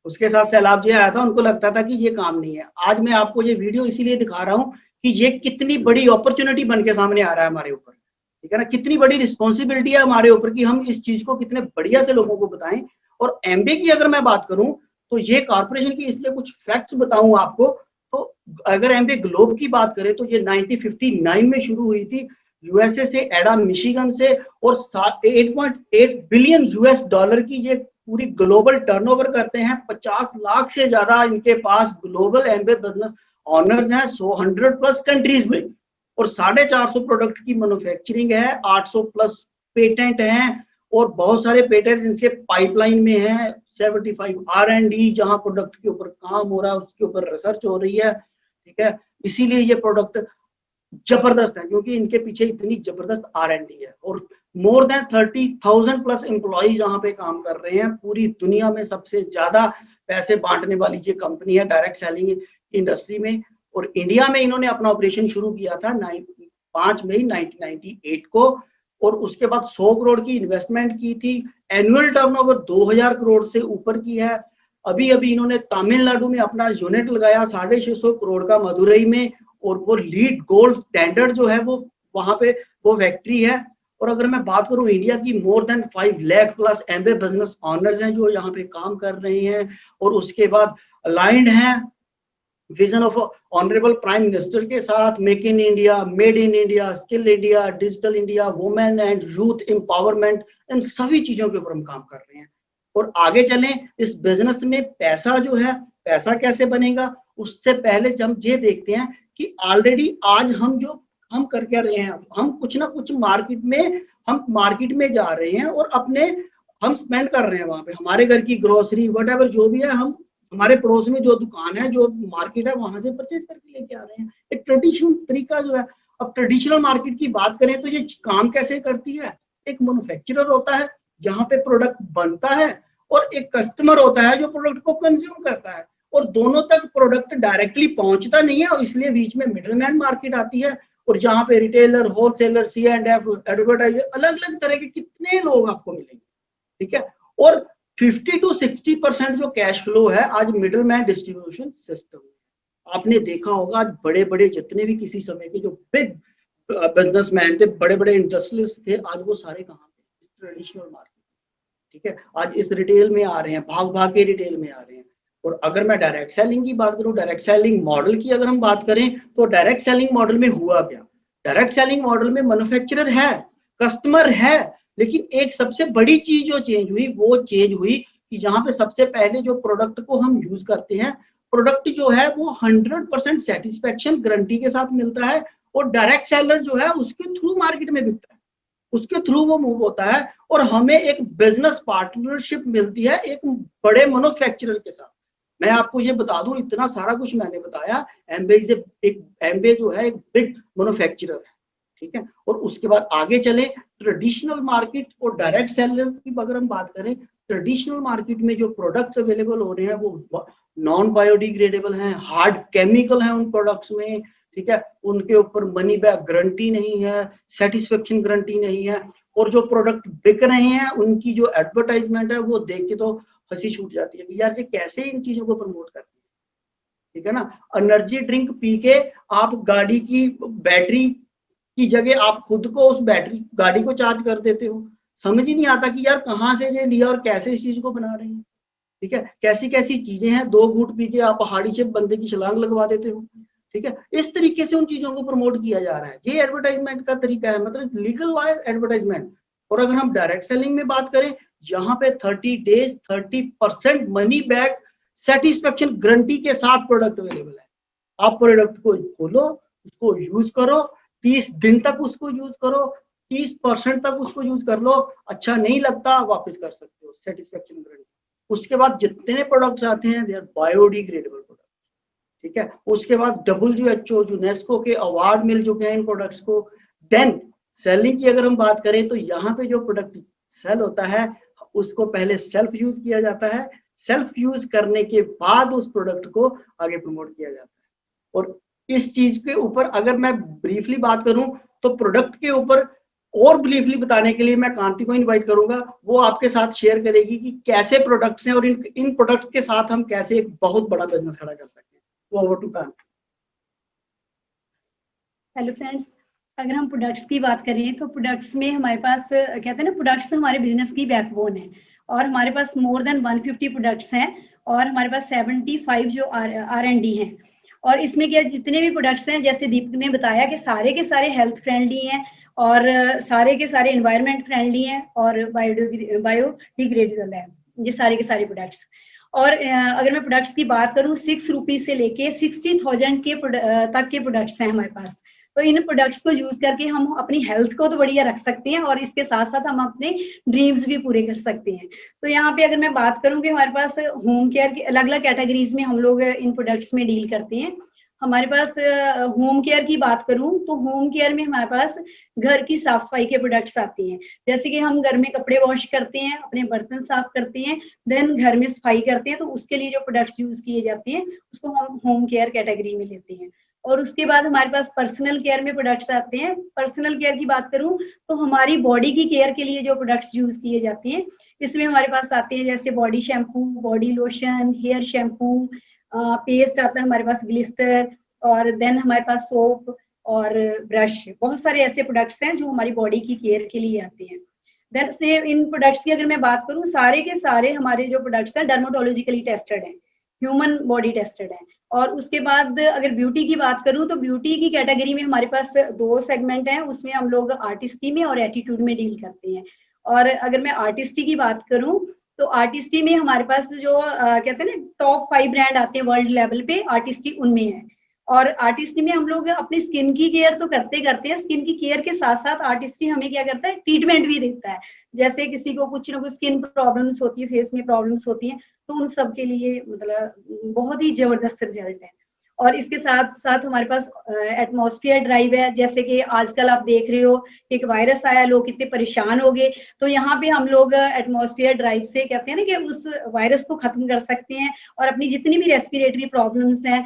उसके साथ सैलाब जी आया था। उनको लगता था कि ये काम नहीं है। आज मैं आपको ये वीडियो इसीलिए दिखा रहा हूँ कि ये कितनी बड़ी अपॉर्चुनिटी बन के सामने आ रहा है हमारे ऊपर, ठीक है ना। कितनी बड़ी रिस्पॉन्सिबिलिटी है हमारे ऊपर कि हम इस चीज को कितने बढ़िया से लोगों को बताएं। और एमबे की अगर मैं बात करूं तो ये कॉर्पोरेशन की, इसलिए कुछ फैक्ट्स बताऊं आपको। तो अगर एमबे ग्लोब की बात करें तो ये 1959 में शुरू हुई थी, यूएसए से, एडा मिशिगन से, और 8.8 बिलियन यूएस डॉलर की ये पूरी ग्लोबल टर्नओवर करते हैं। 50 लाख से ज्यादा इनके पास ग्लोबल एमबे बिजनेस ऑनर्स हैं 100 प्लस कंट्रीज में, और 450 प्रोडक्ट की मैन्युफैक्चरिंग है, 800 प्लस पेटेंट हैं, और बहुत सारे पेटेंट इनके पाइपलाइन में हैं। 75 R&D, जहां प्रोडक्ट के ऊपर काम हो रहा है उसके ऊपर रिसर्च हो रही है, ठीक है। इसीलिए ये प्रोडक्ट जबरदस्त है, क्योंकि इनके पीछे इतनी जबरदस्त R&D है। और मोर देन 30,000 प्लस एम्प्लॉइज यहाँ पे काम कर रहे हैं। पूरी दुनिया में सबसे ज्यादा पैसे बांटने वाली ये कंपनी है डायरेक्ट सेलिंग इंडस्ट्री में। और इंडिया में इन्होंने अपना ऑपरेशन शुरू किया था 5 मई 1998 को, और उसके बाद 100 करोड़ की इन्वेस्टमेंट की थी। एनुअल टर्नओवर 2000 करोड़ से ऊपर की है। अभी इन्होंने तमिलनाडु में अपना यूनिट लगाया 650 करोड़ का मदुरई में, और वो लीड गोल्ड स्टैंडर्ड जो है वो वहां पे वो फैक्ट्री है। और अगर मैं बात करूं इंडिया की, मोर देन 5 लाख प्लस एमबे बिजनेस ऑनर्स हैं जो यहाँ पे काम कर रहे हैं। और उसके बाद अलाइंड हैं vision of honourable prime minister के साथ, make in India, made in India, skill India, digital India, women and youth empowerment, इन सभी चीजों के ऊपर हम काम कर रहे हैं। और आगे चलें, इस बिजनेस में पैसा जो है, पैसा कैसे बनेगा, उससे पहले जब ये देखते हैं कि ऑलरेडी आज हम कर क्या रहे हैं। हम कुछ ना कुछ मार्केट में जा रहे हैं और हम स्पेंड कर रहे हैं वहां पे। हमारे घर की ग्रोसरी वट जो भी है, हम हमारे पड़ोस में जो दुकान है, जो मार्केट है, वहां से परचेज करके लेके आ रहे हैं। एक ट्रेडिशनल तरीका जो है। अब ट्रेडिशनल मार्केट की बात करें तो ये काम कैसे करती है। एक मैन्युफैक्चरर होता है जहाँ पे प्रोडक्ट बनता है, और एक कस्टमर होता है जो प्रोडक्ट को कंज्यूम करता है, और दोनों तक प्रोडक्ट डायरेक्टली पहुंचता नहीं है, और इसलिए बीच में मिडलमैन मार्केट आती है। और जहाँ पे रिटेलर, होलसेलर, C&F, एडवर्टाइजर, अलग अलग तरह के कितने लोग आपको मिलेंगे, ठीक है। और 50 to 60% जो कैश फ्लो है आज मिडलमैन डिस्ट्रीब्यूशन सिस्टम। आपने देखा होगा आज बड़े बड़े जितने भी किसी समय के जो बिग बिजनेसमैन थे, बड़े बड़े इंडस्ट्रियलिस्ट थे, आज वो सारे कहाँ पे, इस ट्रेडिशनल मार्केट, ठीक है। आज इस रिटेल में आ रहे हैं, भाग भाग के रिटेल में आ रहे हैं। और अगर मैं डायरेक्ट सेलिंग की बात करूं, डायरेक्ट सेलिंग मॉडल की अगर हम बात करें, तो डायरेक्ट सेलिंग मॉडल में हुआ क्या। डायरेक्ट सेलिंग मॉडल में मैन्युफैक्चरर है, कस्टमर है, लेकिन एक सबसे बड़ी चीज जो चेंज हुई, वो चेंज हुई कि जहाँ पे सबसे पहले जो प्रोडक्ट को हम यूज करते हैं, प्रोडक्ट जो है वो 100% सेटिस्फेक्शन गारंटी के साथ मिलता है, और डायरेक्ट सेलर जो है उसके थ्रू मार्केट में बिकता है, उसके थ्रू वो मूव होता है, और हमें एक बिजनेस पार्टनरशिप मिलती है एक बड़े मैन्युफैक्चरर के साथ। मैं आपको ये बता दूं, इतना सारा कुछ मैंने बताया, एमवे जो है एक बिग मैन्युफैक्चरर है, ठीक है। और उसके बाद आगे चले, ट्रेडिशनल मार्केट और डायरेक्ट सेलर की अगर हम बात करें, ट्रेडिशनल मार्केट में जो प्रोडक्ट्स अवेलेबल हो रहे हैं वो नॉन बायोडिग्रेडेबल हैं, हार्ड केमिकल हैं उन प्रोडक्ट्स में, ठीक है। उनके ऊपर मनी बैक गारंटी नहीं है, सेटिस्फेक्शन गारंटी नहीं है, और जो प्रोडक्ट बिक रहे हैं उनकी जो एडवर्टाइजमेंट है वो देख के तो हंसी छूट जाती है कि यार ये कैसे इन चीजों को प्रमोट करते हैं, ठीक है ना। एनर्जी ड्रिंक पी के आप गाड़ी की बैटरी की जगह आप खुद को उस बैटरी गाड़ी को चार्ज कर देते हो, समझ ही नहीं आता कि यार कहाँ से ये लिया और कैसे इस चीज को बना रहे हैं, ठीक है। कैसी कैसी चीजें हैं, 2 घूंट पी के आप पहाड़ी से बंदे की छलांग लगवा देते हो, ठीक है। इस तरीके से उन चीजों को प्रमोट किया जा रहा है, ये एडवर्टाइजमेंट का तरीका है, मतलब लीगल एडवर्टाइजमेंट। और अगर हम डायरेक्ट सेलिंग में बात करें, यहाँ पे 30 days 30% money back satisfaction guarantee के साथ प्रोडक्ट अवेलेबल है। आप प्रोडक्ट को खोलो, उसको यूज करो, 30 दिन तक उसको यूज करो, 30% तक उसको यूज कर लो, अच्छा नहीं लगता वापस कर सकते हो, सेटिस्फेक्शन गारंटी। उसके बाद जितने प्रोडक्ट्स आते हैं दे आर बायोडिग्रेडेबल प्रोडक्ट, ठीक है। उसके बाद WHO यूनेस्को के अवार्ड मिल चुके हैं इन प्रोडक्ट्स को। देन सेलिंग की अगर हम बात करें तो यहाँ पे जो प्रोडक्ट सेल होता है उसको पहले सेल्फ यूज किया जाता है, सेल्फ यूज करने के बाद उस प्रोडक्ट को आगे प्रमोट किया जाता है। और इस चीज के ऊपर अगर मैं ब्रीफली बात करूं तो प्रोडक्ट के ऊपर और ब्रीफली बताने के लिए मैं कांति को इनवाइट करूंगा, वो आपके साथ शेयर करेगी कि कैसे प्रोडक्ट्स हैं और इन प्रोडक्ट्स के साथ हम कैसे एक बहुत बड़ा बिजनेस खड़ा कर सकते हैं। Over to Kanti. Hello friends, अगर हम प्रोडक्ट्स की बात करें तो प्रोडक्ट्स में हमारे पास कहते हैं ना, प्रोडक्ट्स हमारे बिजनेस की बैकबोन है, और हमारे पास मोर देन 150 प्रोडक्ट्स हैं, और हमारे पास 75 जो R&D हैं। और इसमें क्या जितने भी प्रोडक्ट्स हैं, जैसे दीपक ने बताया कि सारे के सारे हेल्थ फ्रेंडली हैं, और सारे के सारे एनवायरनमेंट फ्रेंडली हैं, और बायोडिग्रेडेबल है ये सारे के सारे प्रोडक्ट्स। और अगर मैं प्रोडक्ट्स की बात करूं, 6 रुपीज से लेके 60,000 के तक के प्रोडक्ट्स हैं हमारे पास। तो इन प्रोडक्ट्स को यूज करके हम अपनी हेल्थ को तो बढ़िया रख सकते हैं, और इसके साथ साथ हम अपने ड्रीम्स भी पूरे कर सकते हैं। तो यहाँ पे अगर मैं बात करूं कि हमारे पास होम केयर की अलग अलग कैटेगरीज में हम लोग इन प्रोडक्ट्स में डील करते हैं। हमारे पास होम केयर की बात करूं तो होम केयर में हमारे पास घर की साफ सफाई के प्रोडक्ट्स आते हैं, जैसे कि हम घर में कपड़े वॉश करते हैं, अपने बर्तन साफ करते हैं, देन घर में सफाई करते हैं, तो उसके लिए जो प्रोडक्ट्स यूज किए जाते हैं उसको हम होम केयर कैटेगरी में लेते हैं। और उसके बाद हमारे पास पर्सनल केयर में प्रोडक्ट्स आते हैं। पर्सनल केयर की बात करूं तो हमारी बॉडी की केयर के लिए जो प्रोडक्ट्स यूज किए जाते हैं, इसमें हमारे पास आते हैं जैसे body shampoo, body lotion, hair shampoo, paste आता है हमारे पास, ग्लिस्टर, और देन हमारे पास सोप और ब्रश। बहुत सारे ऐसे प्रोडक्ट्स हैं जो हमारी बॉडी की केयर के लिए आते हैं। देन से इन प्रोडक्ट्स की अगर मैं बात करूं, सारे के सारे हमारे जो प्रोडक्ट्स हैं डर्मेटोलॉजिकली टेस्टेड हैं, ह्यूमन बॉडी टेस्टेड है। और उसके बाद अगर ब्यूटी की बात करूं तो ब्यूटी की कैटेगरी में हमारे पास 2 सेगमेंट हैं, उसमें हम लोग आर्टिस्टी में और एटीट्यूड में डील करते हैं। और अगर मैं आर्टिस्टी की बात करूं तो आर्टिस्टी में हमारे पास जो कहते हैं ना टॉप 5 ब्रांड आते हैं वर्ल्ड लेवल पे, आर्टिस्टी उनमें है। और आर्टिस्टी में हम लोग अपनी स्किन की केयर तो करते हैं, स्किन की केयर के साथ साथ आर्टिस्टी हमें क्या करता है, ट्रीटमेंट भी देता है। जैसे किसी को कुछ ना कुछ स्किन प्रॉब्लम्स होती है, फेस में प्रॉब्लम्स होती हैं, तो उन सब के लिए मतलब बहुत ही जबरदस्त रिजल्ट है। और इसके साथ साथ हमारे पास एटमॉस्फेयर ड्राइव है, जैसे कि आजकल आप देख रहे हो एक वायरस आया, लोग कितने परेशान हो गए, तो यहाँ पे हम लोग एटमॉस्फेयर ड्राइव से कहते हैं ना कि उस वायरस को खत्म कर सकते हैं, और अपनी जितनी भी रेस्पिरेटरी प्रॉब्लम्स हैं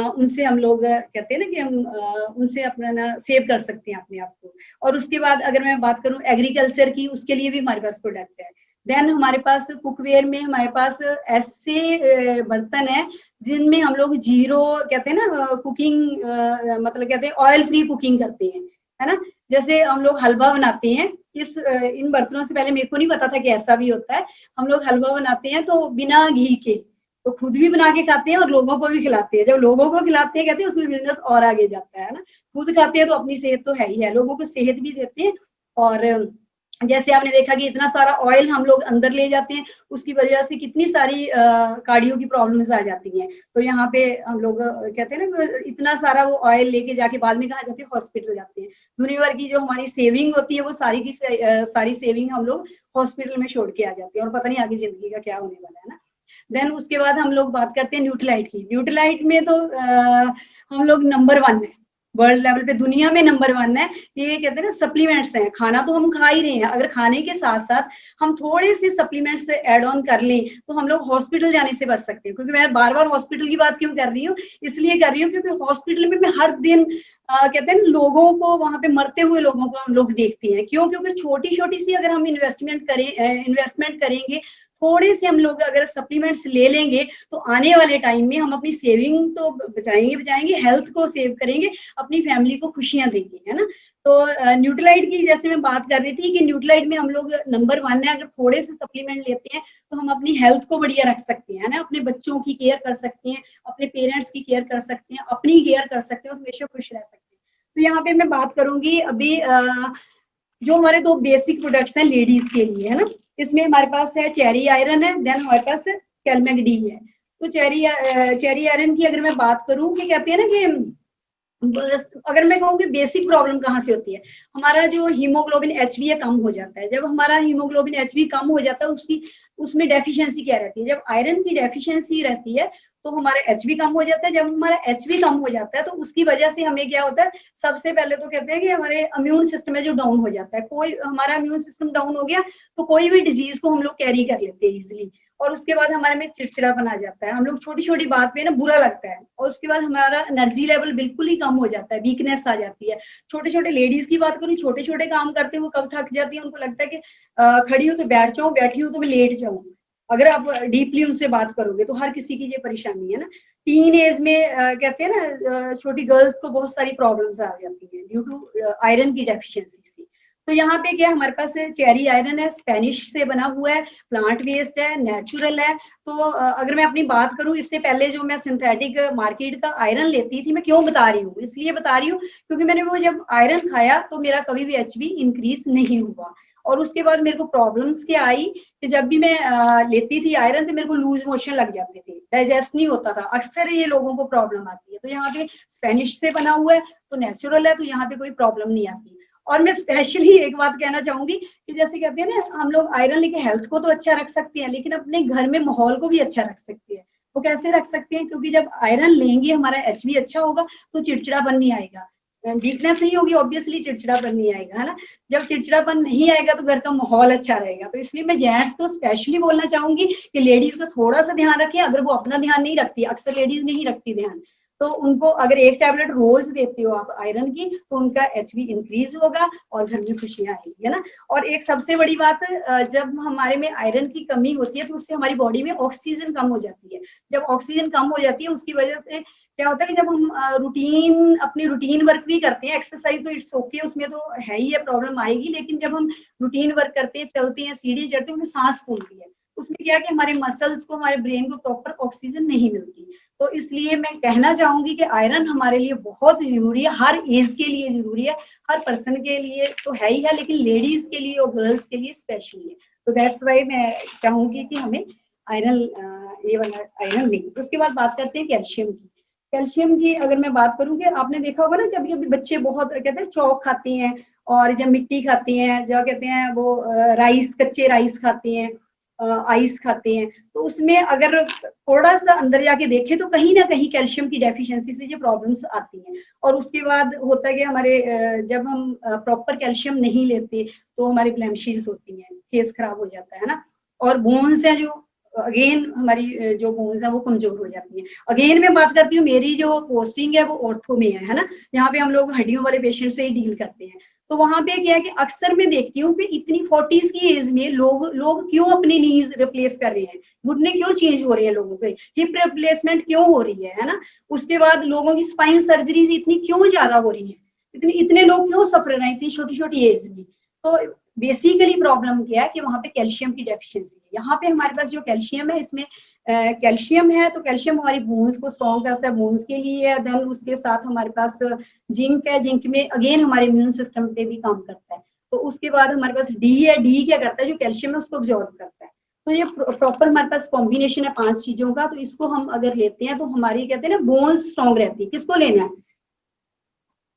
उनसे हम लोग कहते हैं ना कि हम उनसे अपना सेव कर सकते हैं अपने आप को। और उसके बाद अगर मैं बात करूँ एग्रीकल्चर की, उसके लिए भी हमारे पास प्रोडक्ट है। देन हमारे पास कुकवेयर में हमारे पास ऐसे बर्तन है जिनमें हम लोग जीरो कहते हैं ना कुकिंग, मतलब कहते हैं ऑयल फ्री कुकिंग करते हैं, है ना। जैसे हम लोग हलवा बनाते हैं, इन बर्तनों से पहले मेरे को नहीं पता था कि ऐसा भी होता है। हम लोग हलवा बनाते हैं तो बिना घी के, तो खुद भी बना के खाते हैं और लोगों को भी खिलाते हैं। जब लोगों को खिलाते हैं कहते हैं उसमें बिजनेस और आगे जाता है ना। खुद खाते हैं तो अपनी सेहत तो है ही है, लोगों को सेहत भी देते हैं और जैसे आपने देखा कि इतना सारा ऑयल हम लोग अंदर ले जाते हैं, उसकी वजह से कितनी सारी कार्डियो की प्रॉब्लम्स आ जाती हैं। तो यहाँ पे हम लोग कहते हैं ना इतना सारा वो ऑयल लेके जाके बाद में कहाँ जाते हैं, हॉस्पिटल जाते हैं। दुनिया भर की जो हमारी सेविंग होती है वो सारी की सारी सेविंग हम लोग हॉस्पिटल में छोड़ के आ जाते हैं और पता नहीं आगे जिंदगी का क्या होने वाला है ना। देन उसके बाद हम लोग बात करते हैं न्यूट्रीलाइट की। न्यूट्रीलाइट में तो हम लोग नंबर 1 है, वर्ल्ड लेवल पे दुनिया में नंबर 1 है। ये कहते हैं ना सप्लीमेंट्स हैं, खाना तो हम खा ही रहे हैं, अगर खाने के साथ साथ हम थोड़े से सप्लीमेंट्स ऐड ऑन कर लें तो हम लोग हॉस्पिटल जाने से बच सकते हैं। क्योंकि मैं बार बार हॉस्पिटल की बात क्यों कर रही हूँ, इसलिए कर रही हूँ क्योंकि हॉस्पिटल में मैं हर दिन कहते हैं लोगों को, वहां पे मरते हुए लोगों को हम लोग देखते हैं। क्यों? क्योंकि छोटी छोटी सी अगर हम इन्वेस्टमेंट करेंगे, थोड़े से हम लोग अगर सप्लीमेंट्स ले लेंगे तो आने वाले टाइम में हम अपनी सेविंग तो बचाएंगे, हेल्थ को सेव करेंगे, अपनी फैमिली को खुशियां देंगे, है ना। तो न्यूट्रीलाइट की जैसे मैं बात कर रही थी कि न्यूट्रीलाइट में हम लोग नंबर 1 है। अगर थोड़े से सप्लीमेंट लेते हैं तो हम अपनी हेल्थ को बढ़िया रख सकते हैं ना, अपने बच्चों की केयर कर सकते हैं, अपने पेरेंट्स की केयर कर सकते हैं, अपनी केयर कर सकते हैं और हमेशा खुश रह सकते हैं। तो यहाँ पे मैं बात करूंगी अभी जो हमारे 2 बेसिक प्रोडक्ट्स हैं लेडीज के लिए, है ना। इसमें हमारे पास है चेरी आयरन है, देन हमारे पास कैलमेक डी है। तो चेरी आयरन की अगर मैं बात करूं कि कहते हैं ना कि अगर मैं कहूँ कि बेसिक प्रॉब्लम कहाँ से होती है, हमारा जो हीमोग्लोबिन एचबी है कम हो जाता है। जब हमारा हीमोग्लोबिन एचबी कम हो जाता है उसमें डेफिशिएंसी क्या रहती है, जब आयरन की डेफिशिएंसी रहती है तो हमारा एचबी कम हो जाता है। जब हमारा एचबी कम हो जाता है तो उसकी वजह से हमें क्या होता है, सबसे पहले तो कहते हैं कि हमारे इम्यून सिस्टम है जो डाउन हो जाता है। कोई हमारा इम्यून सिस्टम डाउन हो गया तो कोई भी डिजीज को हम लोग कैरी कर लेते हैं इजिली, और उसके बाद हमारे में चिड़चिड़ापन आ जाता है, हम लोग छोटी छोटी बात पे ना बुरा लगता है, और उसके बाद हमारा एनर्जी लेवल बिल्कुल ही कम हो जाता है, वीकनेस आ जाती है। छोटे छोटे लेडीज की बात करूँ, छोटे छोटे काम करते हुए कब थक जाती है, उनको लगता है कि खड़ी हूँ तो बैठ जाऊं, बैठी हूँ तो मैं लेट जाऊं। अगर आप डीपली उनसे बात करोगे तो हर किसी की ये परेशानी है ना। टीन एज में कहते हैं ना छोटी गर्ल्स को बहुत सारी प्रॉब्लम्स आ जाती है ड्यू टू आयरन की डेफिशिएंसी से। तो यहाँ पे क्या हमारे पास चेरी आयरन है, स्पेनिश से बना हुआ है, प्लांट बेस्ड है, नेचुरल है। तो अगर मैं अपनी बात करूँ, इससे पहले जो मैं सिंथेटिक मार्केट का आयरन लेती थी, मैं क्यों बता रही हूँ, इसलिए बता रही हूँ क्योंकि मैंने वो जब आयरन खाया तो मेरा कभी भी एचबी इंक्रीज नहीं हुआ। और उसके बाद मेरे को प्रॉब्लम्स क्या आई कि जब भी मैं लेती थी आयरन तो मेरे को लूज मोशन लग जाते थे, डाइजेस्ट नहीं होता था। अक्सर ये लोगों को प्रॉब्लम आती है। तो यहाँ पे स्पेनिश से बना हुआ है तो नेचुरल है, तो यहाँ पे कोई प्रॉब्लम नहीं आती। और मैं स्पेशली एक बात कहना चाहूंगी कि जैसे कहते हैं ना, हम लोग आयरन लेके हेल्थ को तो अच्छा रख सकते हैं, लेकिन अपने घर में माहौल को भी अच्छा रख सकते हैं। वो कैसे रख सकते हैं? क्योंकि जब आयरन लेंगे हमारा एचबी अच्छा होगा तो चिड़चिड़ापन नहीं आएगा, वीकनेस नहीं होगी, ऑब्वियसली चिड़चिड़ापन नहीं आएगा, है ना। जब चिड़चिड़ापन नहीं आएगा तो घर का माहौल अच्छा रहेगा। तो इसलिए मैं जेंट्स को स्पेशली बोलना चाहूंगी कि लेडीज का थोड़ा सा ध्यान रखें। अगर वो अपना ध्यान नहीं रखती, अक्सर लेडीज नहीं रखती ध्यान, तो उनको अगर एक टैबलेट रोज देते हो आप आयरन की तो उनका एचबी इंक्रीज होगा और घर में खुशियां आएगी, है ना। और एक सबसे बड़ी बात, जब हमारे में आयरन की कमी होती है तो उससे हमारी बॉडी में ऑक्सीजन कम हो जाती है। जब ऑक्सीजन कम हो जाती है उसकी वजह से क्या होता है कि जब हम अपनी रूटीन वर्क भी करते हैं, एक्सरसाइज तो इट्स ओके, उसमें तो है ही है, प्रॉब्लम आएगी, लेकिन जब हम रूटीन वर्क करते हैं, चलते हैं, सीढ़ी चढ़ते हैं, उनमें सांस फूलती है, उसमें क्या है कि हमारे मसल्स को, हमारे ब्रेन को प्रॉपर ऑक्सीजन नहीं मिलती। तो इसलिए मैं कहना चाहूंगी कि आयरन हमारे लिए बहुत जरूरी है, हर एज के लिए जरूरी है, हर पर्सन के लिए तो है ही है, लेकिन लेडीज के लिए और गर्ल्स के लिए स्पेशली है। तो दैट्स वाई मैं चाहूंगी कि हमें आयरन, ये वाला आयरन लें। उसके बाद बात करते हैं कैल्शियम की। कैल्शियम की अगर मैं बात करूँ कि आपने देखा होगा ना, कभी कभी बच्चे बहुत कहते हैं चौक खाते हैं, और जब मिट्टी खाते हैं, जब कहते हैं वो राइस, कच्चे राइस खाते हैं, आइस खाते हैं, तो उसमें अगर थोड़ा सा अंदर जाके देखें तो कहीं ना कहीं कैल्शियम की डेफिशिएंसी से ये प्रॉब्लम्स आती हैं। और उसके बाद होता है कि हमारे जब हम प्रॉपर कैल्शियम नहीं लेते तो हमारी ब्लेमिशेस होती हैं, फेस खराब हो जाता है ना। और बोन्स हैं जो अगेन हमारी जो बोन्स हैं वो कमजोर हो जाती हैं। अगेन मैं बात करती हूँ, मेरी जो पोस्टिंग है वो ऑर्थो में है ना, यहाँ पे हम लोग हड्डियों वाले पेशेंट से ही डील करते हैं। तो वहां पे क्या है कि अक्सर मैं देखती हूँ कि इतनी 40s की एज में लोग क्यों अपनी नीज रिप्लेस कर रहे हैं, घुटने क्यों चेंज हो रहे हैं लोगों के, हिप रिप्लेसमेंट क्यों हो रही है ना। उसके बाद लोगों की स्पाइन सर्जरीज इतनी क्यों ज्यादा हो रही है, इतने लोग क्यों सफर रहे हैं इतनी छोटी छोटी एज में। तो बेसिकली प्रॉब्लम क्या है कि वहां पे कैल्शियम की डेफिशिएंसी है। यहाँ पे हमारे पास जो कैल्शियम है, इसमें कैल्शियम है, तो कैल्शियम हमारी बोन्स को स्ट्रॉन्ग करता है, बोन्स के लिए है। देन उसके साथ हमारे पास जिंक है, जिंक में अगेन हमारे इम्यून सिस्टम पे भी काम करता है। तो उसके बाद हमारे पास डी है, डी क्या करता है, जो कैल्शियम है उसको अब्जॉर्ब करता है। तो ये प्रॉपर हमारे पास कॉम्बिनेशन है 5 चीजों का। तो इसको हम अगर लेते हैं तो हमारी कहते हैं ना बोन्स स्ट्रॉन्ग रहती है। किसको लेना है?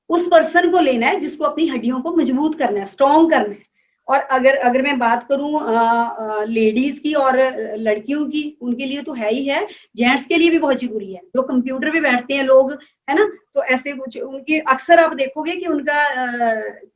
उस पर्सन को लेना है जिसको अपनी हड्डियों को मजबूत करना है, स्ट्रॉन्ग करना है। और अगर मैं बात करूं लेडीज की और लड़कियों की, उनके लिए तो है ही है, जेंट्स के लिए भी बहुत जरूरी है। जो कंप्यूटर पे बैठते हैं लोग, है ना, तो ऐसे कुछ उनके अक्सर आप देखोगे कि उनका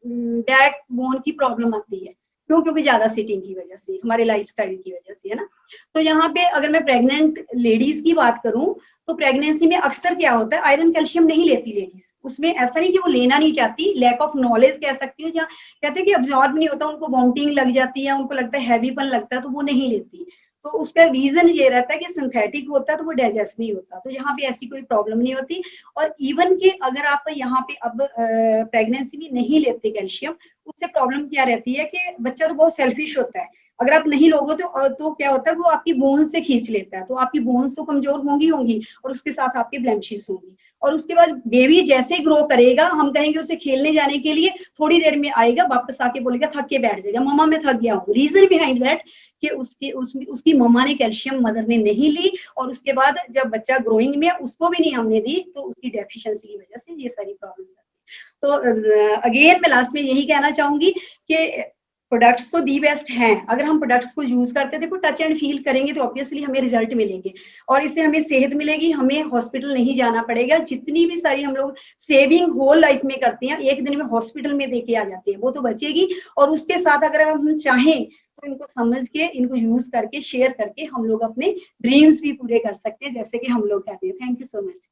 बैक बोन की प्रॉब्लम आती है। क्यों? क्योंकि ज्यादा सिटिंग की वजह से, हमारे लाइफस्टाइल की वजह से, है ना। तो यहाँ पे अगर मैं प्रेग्नेंट लेडीज की बात करूं तो प्रेगनेंसी में अक्सर क्या होता है, आयरन कैल्शियम नहीं लेती लेडीज। उसमें ऐसा नहीं कि वो लेना नहीं चाहती, लैक ऑफ नॉलेज कह सकती हूँ, या कहते हैं कि अब्जॉर्ब नहीं होता, उनको वॉमिटिंग लग जाती है, उनको लगता है हैवीपन लगता है, तो वो नहीं लेती। तो उसका रीजन ये रहता है कि सिंथेटिक होता है तो वो डाइजेस्ट नहीं होता। तो यहाँ पे ऐसी कोई प्रॉब्लम नहीं होती। और इवन के अगर आप यहाँ पे अब प्रेगनेंसी में नहीं लेते कैल्शियम, उससे प्रॉब्लम क्या रहती है कि बच्चा तो बहुत सेल्फिश होता है। अगर आप नहीं लोगे तो क्या होता है, वो आपकी बोन्स से खींच लेता है, तो आपकी बोन्स तो कमजोर होंगी और उसके साथ आपकी ब्लेमिशेस होंगी। और उसके बाद बेबी जैसे ही ग्रो करेगा, हम कहेंगे उसे खेलने जाने के लिए, थोड़ी देर में आएगा, वापस आके बोलेगा, थक के बैठ जाएगा, मम्मा मैं थक गया हूँ। रीजन बिहाइंड दैट कि उसकी मम्मा ने कैल्शियम मदर ने नहीं ली, और उसके बाद जब बच्चा ग्रोइंग में उसको भी नहीं हमने दी, तो उसकी डेफिशिएंसी की वजह से ये सारी प्रॉब्लम्स आती है। तो अगेन मैं लास्ट में यही कहना चाहूंगी कि प्रोडक्ट्स तो दी बेस्ट हैं। अगर हम प्रोडक्ट्स को यूज करते हैं, देखो टच एंड फील करेंगे तो ऑब्वियसली हमें रिजल्ट मिलेंगे, और इससे हमें सेहत मिलेगी, हमें हॉस्पिटल नहीं जाना पड़ेगा। जितनी भी सारी हम लोग सेविंग होल लाइफ में करते हैं, एक दिन में हॉस्पिटल में देके आ जाते हैं, वो तो बचेगी। और उसके साथ अगर हम चाहें तो इनको समझ के, इनको यूज करके, शेयर करके हम लोग अपने ड्रीम्स भी पूरे कर सकते हैं, जैसे कि हम लोग कहते हैं। Thank you so much.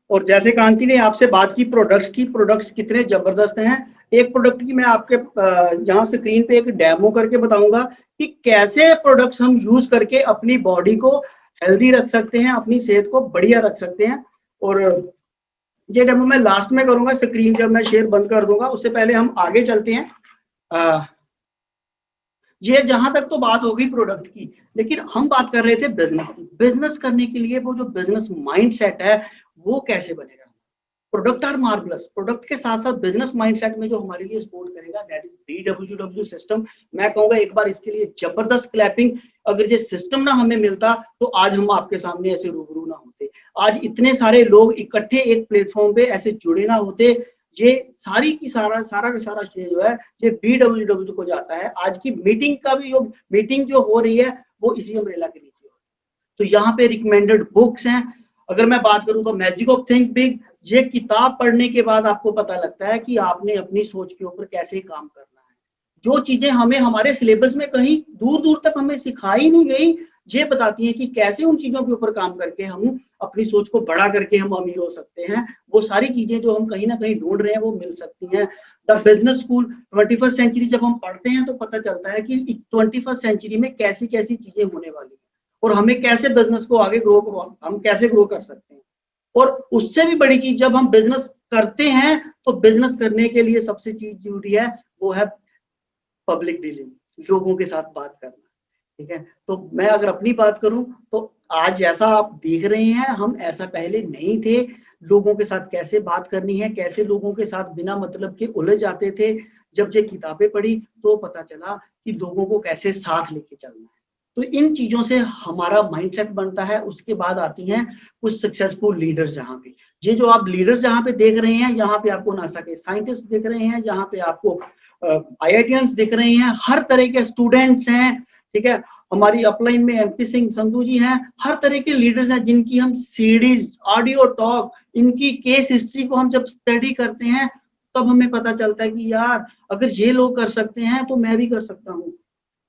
और जैसे कांति ने आपसे बात की प्रोडक्ट्स की, प्रोडक्ट्स कितने जबरदस्त हैं। एक प्रोडक्ट की मैं आपके यहाँ स्क्रीन पे एक डेमो करके बताऊंगा कि कैसे प्रोडक्ट्स हम यूज करके अपनी बॉडी को हेल्दी रख सकते हैं, अपनी सेहत को बढ़िया रख सकते हैं। और ये डेमो मैं लास्ट में करूंगा, स्क्रीन जब मैं शेयर बंद कर दूंगा। उससे पहले हम आगे चलते हैं। ये जहां तक तो बात होगी प्रोडक्ट की, लेकिन हम बात कर रहे थे बिजनेस की। बिजनेस करने के लिए वो जो बिजनेस माइंडसेट है वो कैसे बनेगा। प्रोडक्ट आर मार्वलस, प्रोडक्ट के साथ साथ बिजनेस माइंडसेट में जो हमारे लिए सपोर्ट करेगा, दैट इज BWW सिस्टम। मैं कहूंगा एक बार इसके लिए जबरदस्त क्लैपिंग। अगर ये सिस्टम ना हमें मिलता तो आज हम आपके सामने ऐसे रूबरू ना होते, आज इतने सारे लोग इकट्ठे एक प्लेटफॉर्म पे ऐसे जुड़े ना होते। ये सारी की सारा का सारा श्रेय जो है ये BWW को जाता है। आज की मीटिंग का भी मीटिंग जो हो रही है वो इसी अम्ब्रेला के नीचे हो रही है। तो यहाँ पे रिकमेंडेड बुक्स हैं। अगर मैं बात करूं तो मैजिक ऑफ थिंक बिग, ये किताब पढ़ने के बाद आपको पता लगता है कि आपने अपनी सोच के ऊपर कैसे काम करना है। जो चीजें हमें हमारे सिलेबस में कहीं दूर दूर तक हमें सिखाई नहीं गई, ये बताती हैं कि कैसे उन चीजों के ऊपर काम करके हम अपनी सोच को बड़ा करके हम अमीर हो सकते हैं। वो सारी चीजें जो हम कहीं ना कहीं ढूंढ रहे हैं वो मिल सकती हैं। The business school 21st century जब हम पढ़ते हैं तो पता चलता है कि 21st सेंचुरी में कैसी कैसी चीजें होने वाली है और हमें कैसे बिजनेस को आगे हम कैसे ग्रो कर सकते हैं। और उससे भी बड़ी चीज, जब हम बिजनेस करते हैं तो बिजनेस करने के लिए सबसे चीज जरूरी है, वो है पब्लिक डीलिंग, लोगों के साथ बात करना। ठीक है, तो मैं अगर अपनी बात करूं तो आज जैसा आप देख रहे हैं, हम ऐसा पहले नहीं थे। लोगों के साथ कैसे बात करनी है, कैसे लोगों के साथ बिना मतलब के उलझ जाते थे। जब ये किताबें पढ़ी तो पता चला कि लोगों को कैसे साथ लेके चलना है। तो इन चीजों से हमारा माइंडसेट बनता है। उसके बाद आती हैं कुछ सक्सेसफुल लीडर्स, जहाँ पे ये जो आप लीडर्स जहाँ पे देख रहे हैं, यहाँ पे आपको नासा के साइंटिस्ट दिख रहे हैं, यहाँ पे आपको IITians दिख रहे हैं, हर तरह के स्टूडेंट्स हैं। ठीक है, हमारी अपलाइन में MP सिंह संधू जी हैं, हर तरह के लीडर्स हैं जिनकी हम सीडीज, ऑडियो टॉक, इनकी केस हिस्ट्री को हम जब स्टडी करते हैं तब हमें पता चलता है कि यार अगर ये लोग कर सकते हैं तो मैं भी कर सकता हूँ।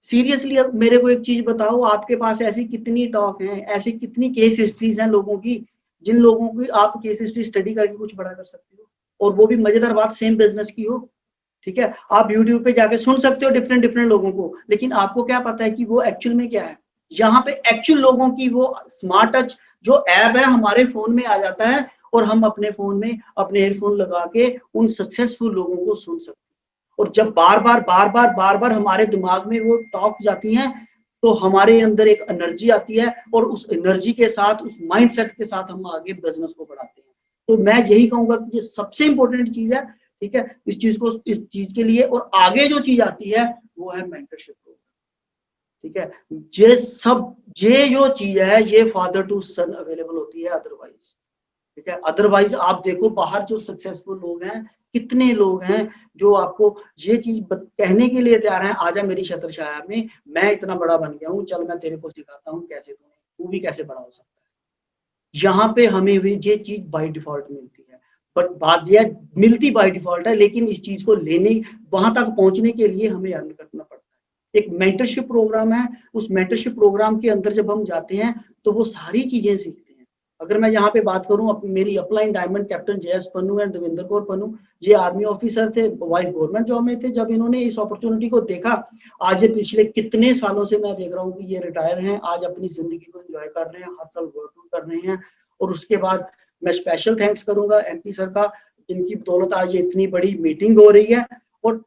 सीरियसली मेरे को एक चीज बताओ, आपके पास ऐसी कितनी टॉक हैं, ऐसी कितनी केस हिस्ट्रीज हैं लोगों की, जिन लोगों की आप केस हिस्ट्री स्टडी करके कुछ बड़ा कर सकते हो, और वो भी मजेदार बात सेम बिजनेस की हो। ठीक है, आप YouTube पे जाके सुन सकते हो डिफरेंट लोगों को, लेकिन आपको क्या पता है कि वो एक्चुअल में क्या है। यहाँ पे एक्चुअल लोगों की वो स्मार्ट टच जो ऐप है हमारे फोन में आ जाता है, और हम अपने फोन में अपने ईयरफोन लगा के उन सक्सेसफुल लोगों को सुन सकते हैं। और जब बार बार हमारे दिमाग में वो टॉक जाती हैं तो हमारे अंदर एक एनर्जी आती है, और उस एनर्जी के साथ, उस माइंडसेट के साथ हम आगे बिजनेस को बढ़ाते हैं। तो मैं यही कहूंगा कि ये सबसे इंपॉर्टेंट चीज है, ठीक है, इस चीज के लिए। और आगे जो चीज आती है वो है मेंटरशिप प्रोग्राम, ठीक है। ये जो चीज है ये फादर टू सन अवेलेबल होती है अदरवाइज, ठीक है। अदरवाइज आप देखो बाहर जो सक्सेसफुल लोग हैं, कितने लोग हैं जो आपको ये चीज कहने के लिए तैयार हैं, आजा मेरी छत्र छाया में, मैं इतना बड़ा बन गया हूँ, चल मैं तेरे को सिखाता हूँ कैसे तू भी कैसे बड़ा हो सकता है। यहाँ पे हमें भी ये चीज बाय डिफॉल्ट मिलती है, बट बात यह मिलती बाय डिफॉल्ट है, लेकिन इस चीज को लेने वहां तक पहुंचने के लिए हमें अर्न करना पड़ता है। एक मेंटरशिप प्रोग्राम है, उस मेंटरशिप प्रोग्राम के अंदर जब हम जाते हैं तो वो सारी चीजें सीखते हैं। अगर मैं यहाँ पे बात करूं, मेरी upline diamond captain JAYS Pannu and Devendra Kaur Pannu, ये आर्मी ऑफिसर थे, वाइफ गवर्नमेंट जॉब में थे। जब इन्होंने इस अपॉर्चुनिटी को देखा, आज ये पिछले कितने सालों से मैं देख रहा हूँ कि ये रिटायर हैं, आज अपनी जिंदगी को एंजॉय कर रहे हैं, हर साल वर्कआउट कर रहे हैं। और उसके बाद मैं स्पेशल थैंक्स करूंगा एमपी सर का, जिनकी बदौलत आज ये इतनी बड़ी मीटिंग हो रही है। और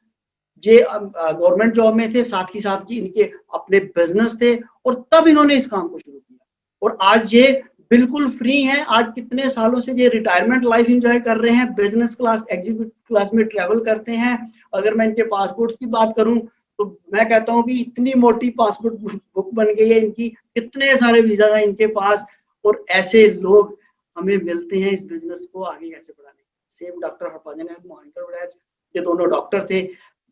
ये गवर्नमेंट जॉब में थे, साथ ही साथ इनके अपने बिजनेस थे, और तब इन्होंने इस काम को शुरू किया। और आज ये बिल्कुल फ्री हैं, आज कितने सालों से ये रिटायरमेंट लाइफ एंजॉय कर रहे हैं, बिजनेस क्लास एग्जीक्यूटिव क्लास में ट्रैवल करते हैं। अगर मैं इनके पासपोर्ट की बात करूं तो मैं कहता हूं कि इतनी मोटी पासपोर्ट बुक बन गई है इनकी, कितने सारे वीजा है इनके पास। और ऐसे लोग हमें मिलते हैं इस बिजनेस को आगे कैसे बढ़ाने। Same doctor Harbhajan and Mohinkar Waraich, ये दोनों डॉक्टर थे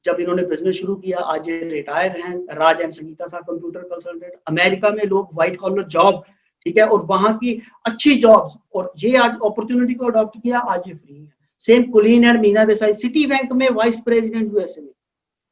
जब इन्होंने बिजनेस शुरू किया, आज ये रिटायर हैं। राज एंड संगीता साहब कंप्यूटर कंसल्टेंट, अमेरिका में लोग व्हाइट कॉलर जॉब, ठीक है, और वहां की अच्छी जॉब्स, और ये आज अपॉर्चुनिटी को अडॉप्ट किया, आज ये फ्री है। सेम कुलीन and Meena Desai, city bank में वाइस प्रेसिडेंट यूएसए में,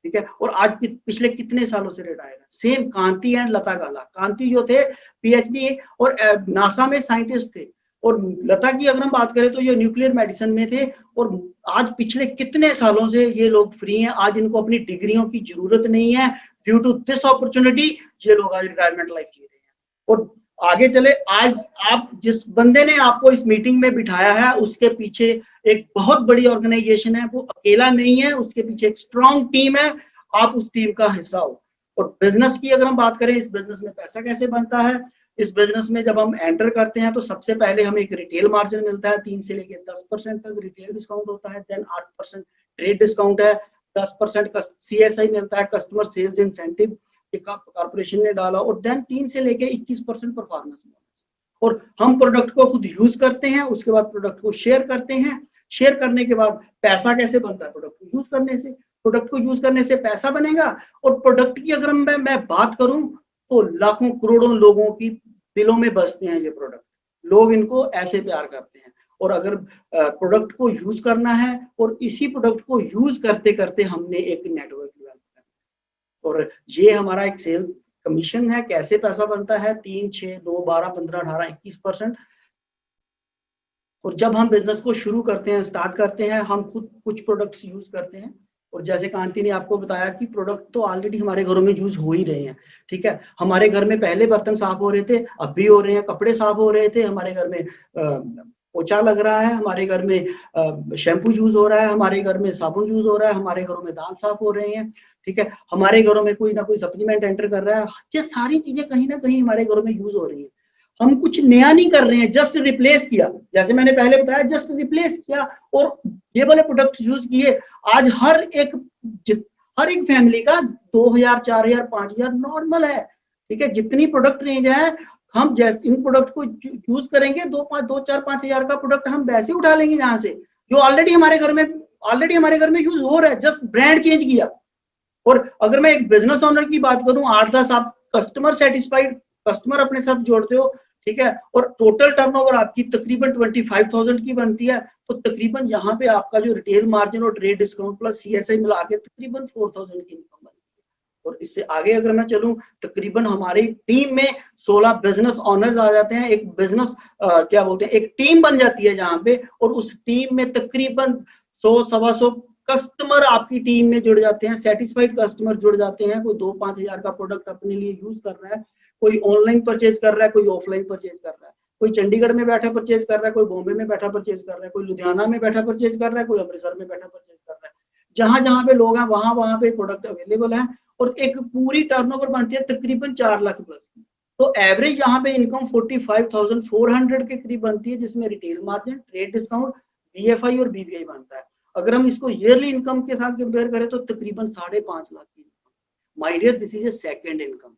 ठीक है, और आज पिछले कितने सालों से रिटायर है। सेम कांति एंड लता गाला, कांति जो थे पीएचडी और नासा में साइंटिस्ट थे, और लता की अगर हम बात करें तो ये न्यूक्लियर मेडिसिन में थे, और आज पिछले कितने सालों से ये लोग फ्री हैं। आज इनको अपनी डिग्रियों की जरूरत नहीं है, ड्यू टू दिस अपॉर्चुनिटी ये लोग आज रिटायरमेंट लाइफ जी रहे हैं। और आगे चले, आज आप जिस बंदे ने आपको इस मीटिंग में बिठाया है, उसके पीछे एक बहुत बड़ी ऑर्गेनाइजेशन है, वो अकेला नहीं है, उसके पीछे एक स्ट्रॉन्ग टीम है, आप उस टीम का हिस्सा हो। और बिजनेस की अगर हम बात करें, इस बिजनेस में पैसा कैसे बनता है, इस बिजनेस में जब हम एंटर करते हैं तो सबसे पहले हमें एक रिटेल मार्जिन मिलता है, 3 से लेकर 10% तक रिटेल डिस्काउंट होता है, देन 8% ट्रेड डिस्काउंट है, 10% का सीएसआई मिलता है, कस्टमर सेल्स इंसेंटिव कॉर्पोरेशन ने डाला, और देन 3 से लेके 21% परफॉर्मेंस बोनस। और हम प्रोडक्ट को खुद यूज करते हैं, उसके बाद प्रोडक्ट को शेयर करते हैं। शेयर करने के बाद पैसा कैसे बनता है, प्रोडक्ट को यूज करने से। प्रोडक्ट को यूज करने से पैसा बनेगा। और प्रोडक्ट की अगर मैं बात करूं तो लाखों करोड़ों लोगों की दिलों में बसते हैं ये प्रोडक्ट, लोग इनको ऐसे प्यार करते हैं। और अगर प्रोडक्ट को यूज करना है, और इसी प्रोडक्ट को यूज करते करते हमने एक नेटवर्क डेवलप करना है, और ये हमारा एक सेल कमीशन है। कैसे पैसा बनता है, 3, 6, 2, 12, 15, 18, 21%। और जब हम बिजनेस को शुरू करते हैं, स्टार्ट करते हैं, हम खुद कुछ प्रोडक्ट्स यूज करते हैं, और जैसे कांति ने आपको बताया कि प्रोडक्ट तो ऑलरेडी हमारे घरों में यूज हो ही रहे हैं, ठीक है। हमारे घर में पहले बर्तन साफ हो रहे थे, अब भी हो रहे हैं, कपड़े साफ हो रहे थे, हमारे घर में पोछा लग रहा है, हमारे घर में शैम्पू यूज हो रहा है, हमारे घर में साबुन यूज हो रहा है, हमारे घरों में दांत साफ हो रहे हैं, ठीक है, हमारे घरों में कोई ना कोई सप्लीमेंट एंटर कर रहा है। ये सारी चीजें कहीं ना कहीं हमारे घरों में यूज हो रही है। हम कुछ नया नहीं कर रहे हैं, जस्ट रिप्लेस किया, जैसे मैंने पहले बताया, जस्ट रिप्लेस किया और ये वाले प्रोडक्ट यूज किए। आज हर एक फैमिली का 2000, 4000, 5000 नॉर्मल है, ठीक है। जितनी प्रोडक्ट रेंज है, हम जैसे इन प्रोडक्ट को यूज करेंगे, 2, 4, 5000 का प्रोडक्ट हम वैसे उठा लेंगे जहां से, जो ऑलरेडी हमारे घर में यूज हो रहा है, जस्ट ब्रांड चेंज किया। और अगर मैं एक बिजनेस ओनर की बात करूं, 8-10 आप कस्टमर सेटिस्फाइड कस्टमर अपने साथ जोड़ते हो, ठीक है, और टोटल टर्नओवर आपकी तकरीबन 25,000 की बनती है, तो तकरीबन यहाँ पे आपका जो रिटेल मार्जिन और ट्रेड डिस्काउंट प्लस सीएसआई मिला के तकरीबन 4,000 की इनकम बनती है। और इससे आगे अगर मैं चलूं, तकरीबन हमारी टीम में 16 बिजनेस ओनर्स आ जाते हैं, एक बिजनेस क्या बोलते हैं, एक टीम बन जाती है जहां पे, और उस टीम में तकरीबन 100-125 कस्टमर आपकी टीम में जुड़ जाते हैं, सेटिस्फाइड कस्टमर जुड़ जाते हैं। कोई 2-5 हजार का प्रोडक्ट अपने लिए यूज कर रहा है, कोई ऑनलाइन परचेज कर रहा है, कोई ऑफलाइन परचेज कर रहा है, कोई चंडीगढ़ में बैठा परचेज कर रहा है, कोई बॉम्बे में बैठा परचेज कर रहा है, कोई लुधियाना में बैठा परचेज कर रहा है, कोई अमृतसर में बैठा परचेज कर रहा है। जहां जहां पे लोग हैं वहां पे प्रोडक्ट अवेलेबल है, और एक पूरी टर्नओवर बनती है तकरीबन 4 लाख प्लस की। तो एवरेज यहाँ पे इनकम 45,400 के करीब बनती है, जिसमें retail margin, trade discount, BFI और बीबीआई बनता है। अगर हम इसको ईयरली इनकम के साथ कंपेयर करें तो तकरीबन 5.5 लाख की income. My dear, this is a second income.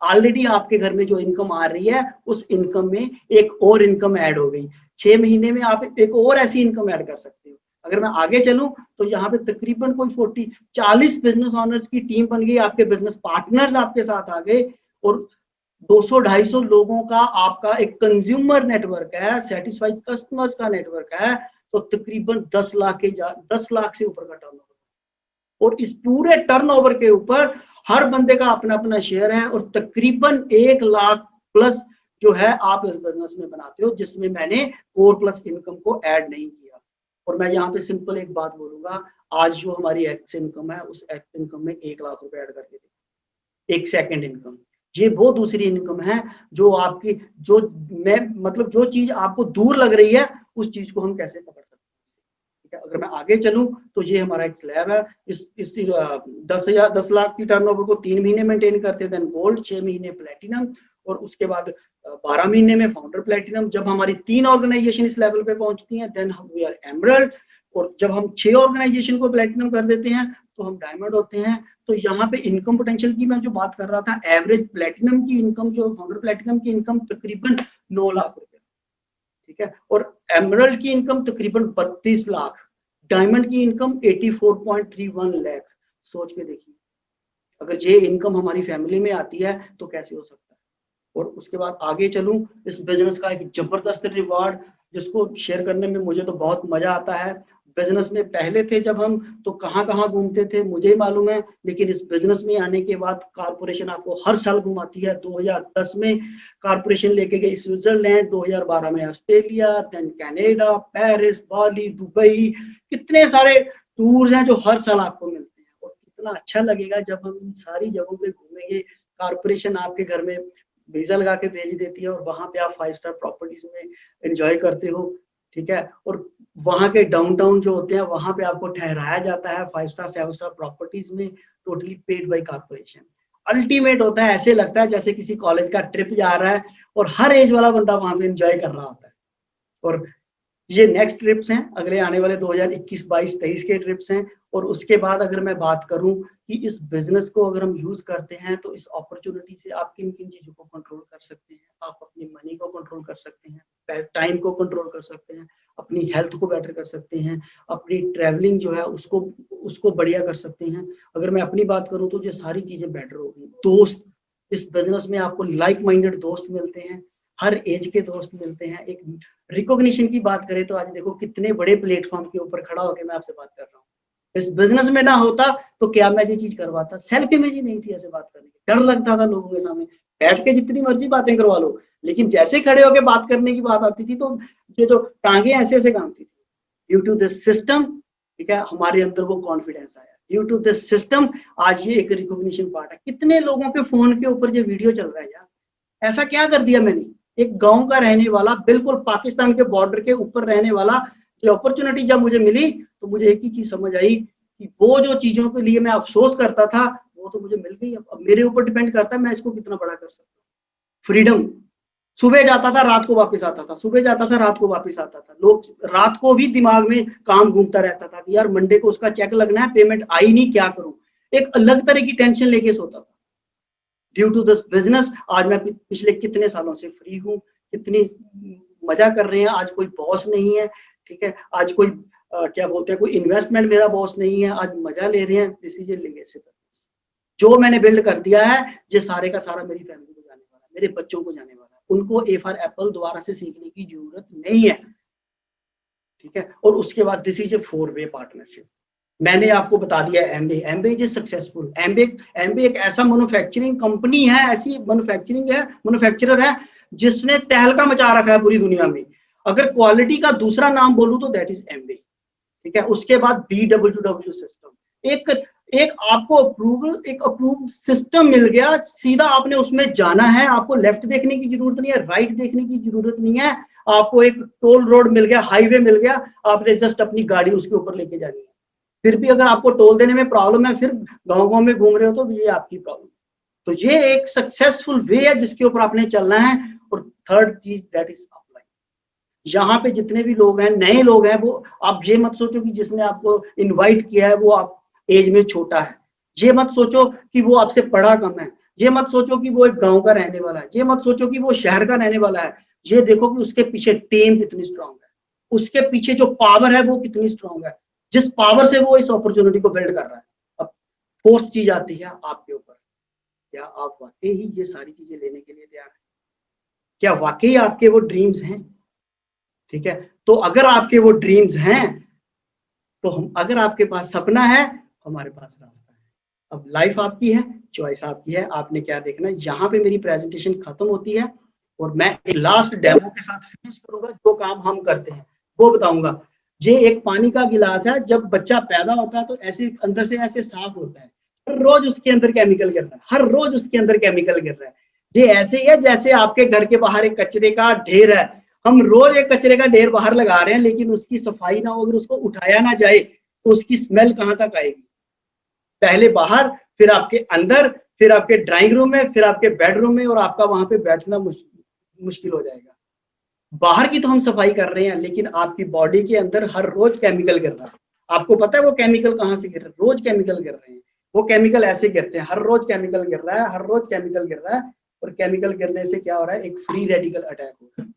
Already आपके घर में जो इनकम आ रही है उस इनकम में एक और इनकम ऐड हो गई। 6 महीने में आप एक और ऐसी इनकम ऐड कर सकते हो। अगर मैं आगे चलूं तो यहाँ पे तकरीबन कोई 40 बिजनेस ओनर्स की टीम बन गई, आपके बिजनेस पार्टनर्स आपके साथ आ गए और 200-250 लोगों का आपका एक कंज्यूमर नेटवर्क है, सेटिस्फाइड कस्टमर्स का नेटवर्क है, तो तकरीबन 10 लाख से ऊपर का टर्नओवर। और इस पूरे टर्नओवर के ऊपर हर बंदे का अपना अपना शेयर है और तकरीबन 1 लाख प्लस जो है आप इस बिजनेस में बनाते हो, जिसमें मैंने कोर प्लस इनकम को ऐड नहीं किया। और मैं यहाँ पे सिंपल एक बात बोलूंगा, आज जो हमारी एक्स इनकम है उस एक्स इनकम में 1 लाख रुपए ऐड करके देखिए, एक सेकंड इनकम। ये वो दूसरी इनकम है जो आपकी, जो मैं मतलब जो चीज आपको दूर लग रही है उस चीज को हम कैसे पकड़ सकते हैं। ठीक है, अगर मैं आगे चलूं तो ये हमारा एक स्लैब है। इस 10 लाख की टर्नओवर को 3 महीने मेंटेन करते हैं, देन गोल्ड, 6 महीने प्लेटिनम और उसके बाद 12 महीने में फाउंडर प्लेटिनम। जब हमारी 3 ऑर्गेनाइजेशन इस लेवल पे पहुंचती हैं देन वी आर एमरल्ड, और जब हम 6 ऑर्गेनाइजेशन को प्लेटिनम कर देते हैं तो हम डायमंड होते हैं। तो यहाँ पे इनकम पोटेंशियल की मैं जो बात कर रहा था, एवरेज प्लेटिनम की इनकम, जो फाउंडर प्लेटिनम की इनकम तकरीबन 9 लाख रुपए, ठीक है, और एमरल्ड की इनकम तकरीबन 32 लाख, डायमंड की इनकम 84.31 लाख। सोच के देखिए, अगर ये इनकम हमारी फैमिली में आती है तो कैसे हो सकता है। और उसके बाद आगे चलूं, इस बिजनेस का एक जबरदस्त रिवार्ड जिसको शेयर करने में मुझे तो बहुत मजा आता है। बिजनेस में पहले थे जब हम, तो कहाँ कहाँ घूमते थे मुझे ही मालूम है, लेकिन इस बिजनेस में आने के बाद कारपोरेशन आपको हर साल घुमाती है। 2010 में कारपोरेशन लेके गई स्विट्जरलैंड, 2012 में ऑस्ट्रेलिया, देन कनाडा, पेरिस, बाली, दुबई, कितने सारे टूर्स हैं जो हर साल आपको मिलते हैं। और कितना अच्छा लगेगा जब हम इन सारी जगहों पे घूमेंगे। कारपोरेशन आपके घर में वीजा लगा के भेज देती है और वहां पे आप 5 स्टार प्रॉपर्टीज में एंजॉय करते हो, ठीक है, और वहां के डाउनटाउन जो होते हैं वहां पे आपको ठहराया जाता है 5 स्टार 7 स्टार प्रॉपर्टीज में, totally paid by corporation. Ultimate होता है, ऐसे लगता है जैसे किसी कॉलेज का ट्रिप जा रहा है और हर एज वाला बंदा वहां पे एंजॉय कर रहा होता है। और ये नेक्स्ट ट्रिप्स हैं, अगले आने वाले 2021, 22, 23 के ट्रिप्स हैं। और उसके बाद अगर मैं बात करूं कि इस बिजनेस को अगर हम यूज करते हैं तो इस अपॉर्चुनिटी से आप किन किन चीजों को कंट्रोल कर सकते हैं। आप अपनी मनी को कंट्रोल कर सकते हैं, टाइम को कंट्रोल कर सकते हैं, अपनी हेल्थ को बेटर कर सकते हैं, अपनी ट्रैवलिंग जो है उसको बढ़िया कर सकते हैं। अगर मैं अपनी बात करूं तो ये सारी चीजें बेटर होगी। दोस्त, इस बिजनेस में आपको लाइक माइंडेड दोस्त मिलते हैं, हर एज के दोस्त मिलते हैं। एक रिकॉग्निशन की बात करें तो आज देखो कितने बड़े प्लेटफॉर्म के ऊपर खड़ा होकर मैं आपसे बात कर रहा हूँ। इस बिजनेस में ना होता तो क्या मैं ये चीज करवाता। सेल्फ इमेज ही नहीं थी ऐसे बात करने की, डर लगता था लोगों के सामने। बैठ के जितनी मर्जी बातें करवा लो, लेकिन जैसे खड़े होकर बात करने की बात आती थी तो ये जो टांगे ऐसे ऐसे कामती थी। ड्यू टू दिस सिस्टम, ठीक है, हमारे अंदर वो कॉन्फिडेंस आया। ड्यू टू दिस सिस्टम आज ये एक रिकॉग्निशन पार्ट है। कितने लोगों के फोन के ऊपर ये वीडियो चल रहा है यार, ऐसा क्या कर दिया मैंने। एक गांव का रहने वाला, बिल्कुल पाकिस्तान के बॉर्डर के ऊपर रहने वाला, ये अपॉर्चुनिटी जब मुझे मिली तो मुझे एक ही चीज समझ आई कि वो जो चीजों के लिए मैं अफसोस करता था वो तो मुझे मिल गई। अब मेरे ऊपर डिपेंड करता है मैं इसको कितना बड़ा कर सकता हूँ। फ्रीडम, सुबह जाता था रात को वापस आता था, सुबह जाता था रात को वापस आता था। लोग रात को भी दिमाग में काम घूमता रहता था कि यार मंडे को उसका चेक लगना है, पेमेंट आई नहीं, क्या करूं। एक अलग तरह की टेंशन लेके सोता था। ड्यू टू दिस बिजनेस आज मैं पिछले कितने सालों से फ्री हूँ, कितनी मजा कर रहे हैं। आज कोई बॉस नहीं है, ठीक है, आज कोई क्या बोलते हैं, कोई इन्वेस्टमेंट मेरा बॉस नहीं है, आज मजा ले रहे हैं। This is A legacy business. जो मैंने बिल्ड कर दिया है ये सारे का सारा मेरी फैमिली को जाने वाला है, मेरे बच्चों को जाने वाला है। उनको ए फॉर एप्पल दोबारा से सीखने की जरूरत नहीं है, ठीक है। और उसके बाद दिस इज ए 4-वे पार्टनरशिप। मैंने आपको बता दिया एमबे इज सक्सेसफुल। एमबे एक ऐसा मैन्युफैक्चरिंग कंपनी है, ऐसी मैन्युफैक्चरर है जिसने तहलका मचा रखा है पूरी दुनिया में। अगर क्वालिटी का दूसरा नाम बोलूं तो दैट इज एमबे, ठीक है। उसके बाद BWW सिस्टम, एक आपको अप्रूव सिस्टम मिल गया, सीधा आपने उसमें जाना है। आपको लेफ्ट देखने की जरूरत नहीं है, राइट देखने की जरूरत नहीं है। आपको एक टोल रोड मिल गया, हाईवे मिल गया, आपने जस्ट अपनी गाड़ी उसके ऊपर लेके जानी है। फिर भी अगर आपको टोल देने में प्रॉब्लम है, फिर गाँव में घूम रहे हो, तो ये आपकी प्रॉब्लम। तो ये एक सक्सेसफुल वे है जिसके ऊपर आपने चलना है। और थर्ड चीज दैट इज अपलाइन। यहाँ पे जितने भी लोग हैं, नए लोग हैं, वो आप ये मत सोचो कि जिसने आपको इनवाइट किया है वो आप एज में छोटा है। ये मत सोचो कि वो आपसे पढ़ा कम है। ये मत सोचो कि वो एक गांव का रहने वाला है। ये मत सोचो कि वो शहर का रहने वाला है। ये देखो कि उसके पीछे टीम कितनी स्ट्रांग है, उसके पीछे जो पावर है वो कितनी स्ट्रांग है, जिस पावर से वो इस अपॉर्चुनिटी को बिल्ड कर रहा है। अब फोर्थ चीज आती है आपके ऊपर, क्या आप वाकई ही ये सारी चीजें लेने के लिए तैयार हैं? क्या वाकई आपके वो ड्रीम्स हैं? ठीक है, तो अगर आपके वो ड्रीम्स हैं तो हम, अगर आपके पास सपना है, हमारे पास रास्ता है। अब लाइफ आपकी है, चॉइस आपकी है, आपने क्या देखना है। यहाँ पे मेरी प्रेजेंटेशन खत्म होती है और मैं एक लास्ट डेमो के साथ फिनिश करूंगा। जो काम हम करते हैं वो बताऊंगा। ये एक पानी का गिलास है, जब बच्चा पैदा होता है तो ऐसे अंदर से ऐसे साफ होता है, हर रोज उसके अंदर केमिकल गिर रहा है, हर रोज उसके अंदर केमिकल गिर रहा है। ये ऐसे ही है जैसे आपके घर के बाहर एक कचरे का ढेर है, हम रोज एक कचरे का ढेर बाहर लगा रहे हैं, लेकिन उसकी सफाई ना हो, अगर उसको उठाया ना जाए तो उसकी स्मेल कहाँ तक आएगी? पहले बाहर, फिर आपके अंदर, फिर आपके ड्राइंग रूम में, फिर आपके बेडरूम में, और आपका वहां पे बैठना मुश्किल हो जाएगा। बाहर की तो हम सफाई कर रहे हैं, लेकिन आपकी बॉडी के अंदर हर रोज केमिकल गिर रहा है। आपको पता है वो केमिकल कहाँ से गिर रहा है? रोज केमिकल गिर रहे हैं। वो केमिकल ऐसे गिरते हैं, हर रोज केमिकल गिर रहा है, हर रोज केमिकल गिर रहा है। और केमिकल गिरने से क्या हो रहा है? एक फ्री रेडिकल अटैक हो रहा है।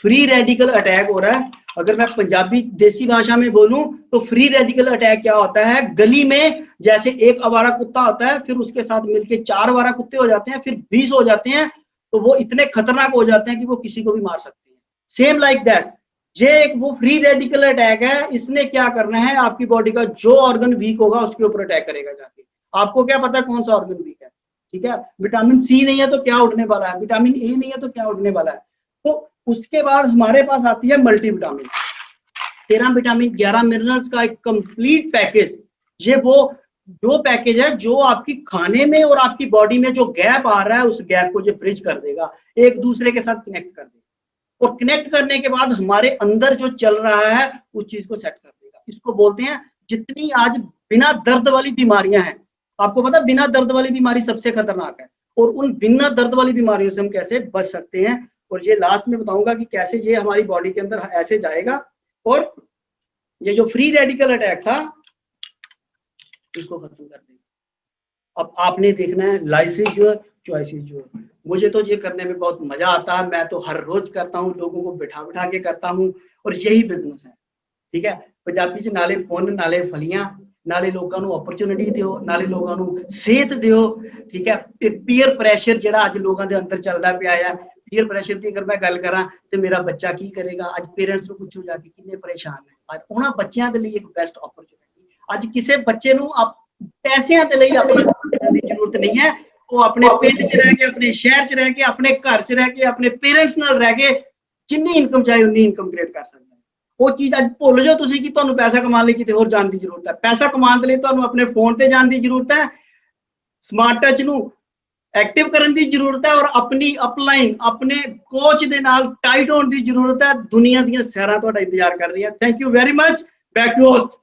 फ्री रेडिकल अटैक हो रहा है। अगर मैं पंजाबी देसी भाषा में बोलूं तो फ्री रेडिकल अटैक क्या होता है? गली में जैसे एक आवारा कुत्ता होता है, फिर उसके साथ मिलके 4 आवारा कुत्ते हो जाते हैं, फिर 20 हो जाते हैं, तो वो इतने खतरनाक हो जाते हैं कि वो किसी को भी मार सकते हैं। सेम लाइक दैट, ये एक वो फ्री रेडिकल अटैक है। इसने क्या करना है? आपकी बॉडी का जो ऑर्गन वीक होगा उसके ऊपर अटैक करेगा जाके। आपको क्या पता कौन सा ऑर्गन वीक है? ठीक है, विटामिन सी नहीं है तो क्या उठने वाला है, विटामिन ए नहीं है तो क्या उठने वाला है। तो उसके बाद हमारे पास आती है मल्टीविटामिन, 13 विटामिन, 11 मिनरल्स का एक कंप्लीट पैकेज। ये वो जो पैकेज है जो आपकी खाने में और आपकी बॉडी में जो गैप आ रहा है, उस गैप को ये ब्रिज कर देगा, एक दूसरे के साथ कनेक्ट कर देगा। और कनेक्ट करने के बाद हमारे अंदर जो चल रहा है उस चीज को सेट कर देगा। इसको बोलते हैं, जितनी आज बिना दर्द वाली बीमारियां हैं, आपको पता बिना दर्द वाली बीमारी सबसे खतरनाक है, और उन बिना दर्द वाली बीमारियों से हम कैसे बच सकते हैं। और ये लास्ट में बताऊंगा कि कैसे ये हमारी बॉडी के अंदर ऐसे जाएगा। और ये जो फ्री रेडिकल अटैक था इसको खत्म कर देगा। अब आपने देखना है, life is your, choice is your. मुझे तो ये करने में बहुत मजा आता है, मैं तो हर रोज करता हूँ, लोगों को बिठा बिठा के करता हूँ, और यही बिजनेस है। ठीक है, पंजाबी च नाले पुन नाले फलियां, नाले लोगों को अपॉर्चुनिटी दियो, नाले लोगों को सेहत दियो। ठीक है, पीयर प्रैशर जिहड़ा अज लोगों के अंदर चलता पिया है, पीयर प्रैशर की अगर मैं गल करा तो मेरा बच्चा की करेगा। अज पेरेंट्स को पूछो जाके किन्ने परेशान है। अज उन्हां बच्चों के लिए एक बेस्ट अपॉर्चुनिटी, अज किसी बच्चे नूं पैसों के लिए अपने की जरूरत नहीं है। वो अपने पिंड च रह के, अपने शहर च रह के, अपने घर च रह के, अपने पेरेंट्स नाल रह के जिन्नी इनकम चाहे उन्नी इनकम क्रिएट कर सकता है। वो चीज अज भुल जाओ तुसीं कि तुहानूं पैसा कमाने लई किते होर जाण दी जरूरत है। पैसा कमाने लई तुहानूं अपने फोन ते जाण दी जरूरत है, स्मार्ट टच नूं एक्टिव करने की जरूरत है, और अपनी अपलाइन अपने कोच दे नाल टाइट होने की जरूरत है। दुनिया दी सैरां तुहाडा इंतजार कर रही है। Thank you very much. Back to host.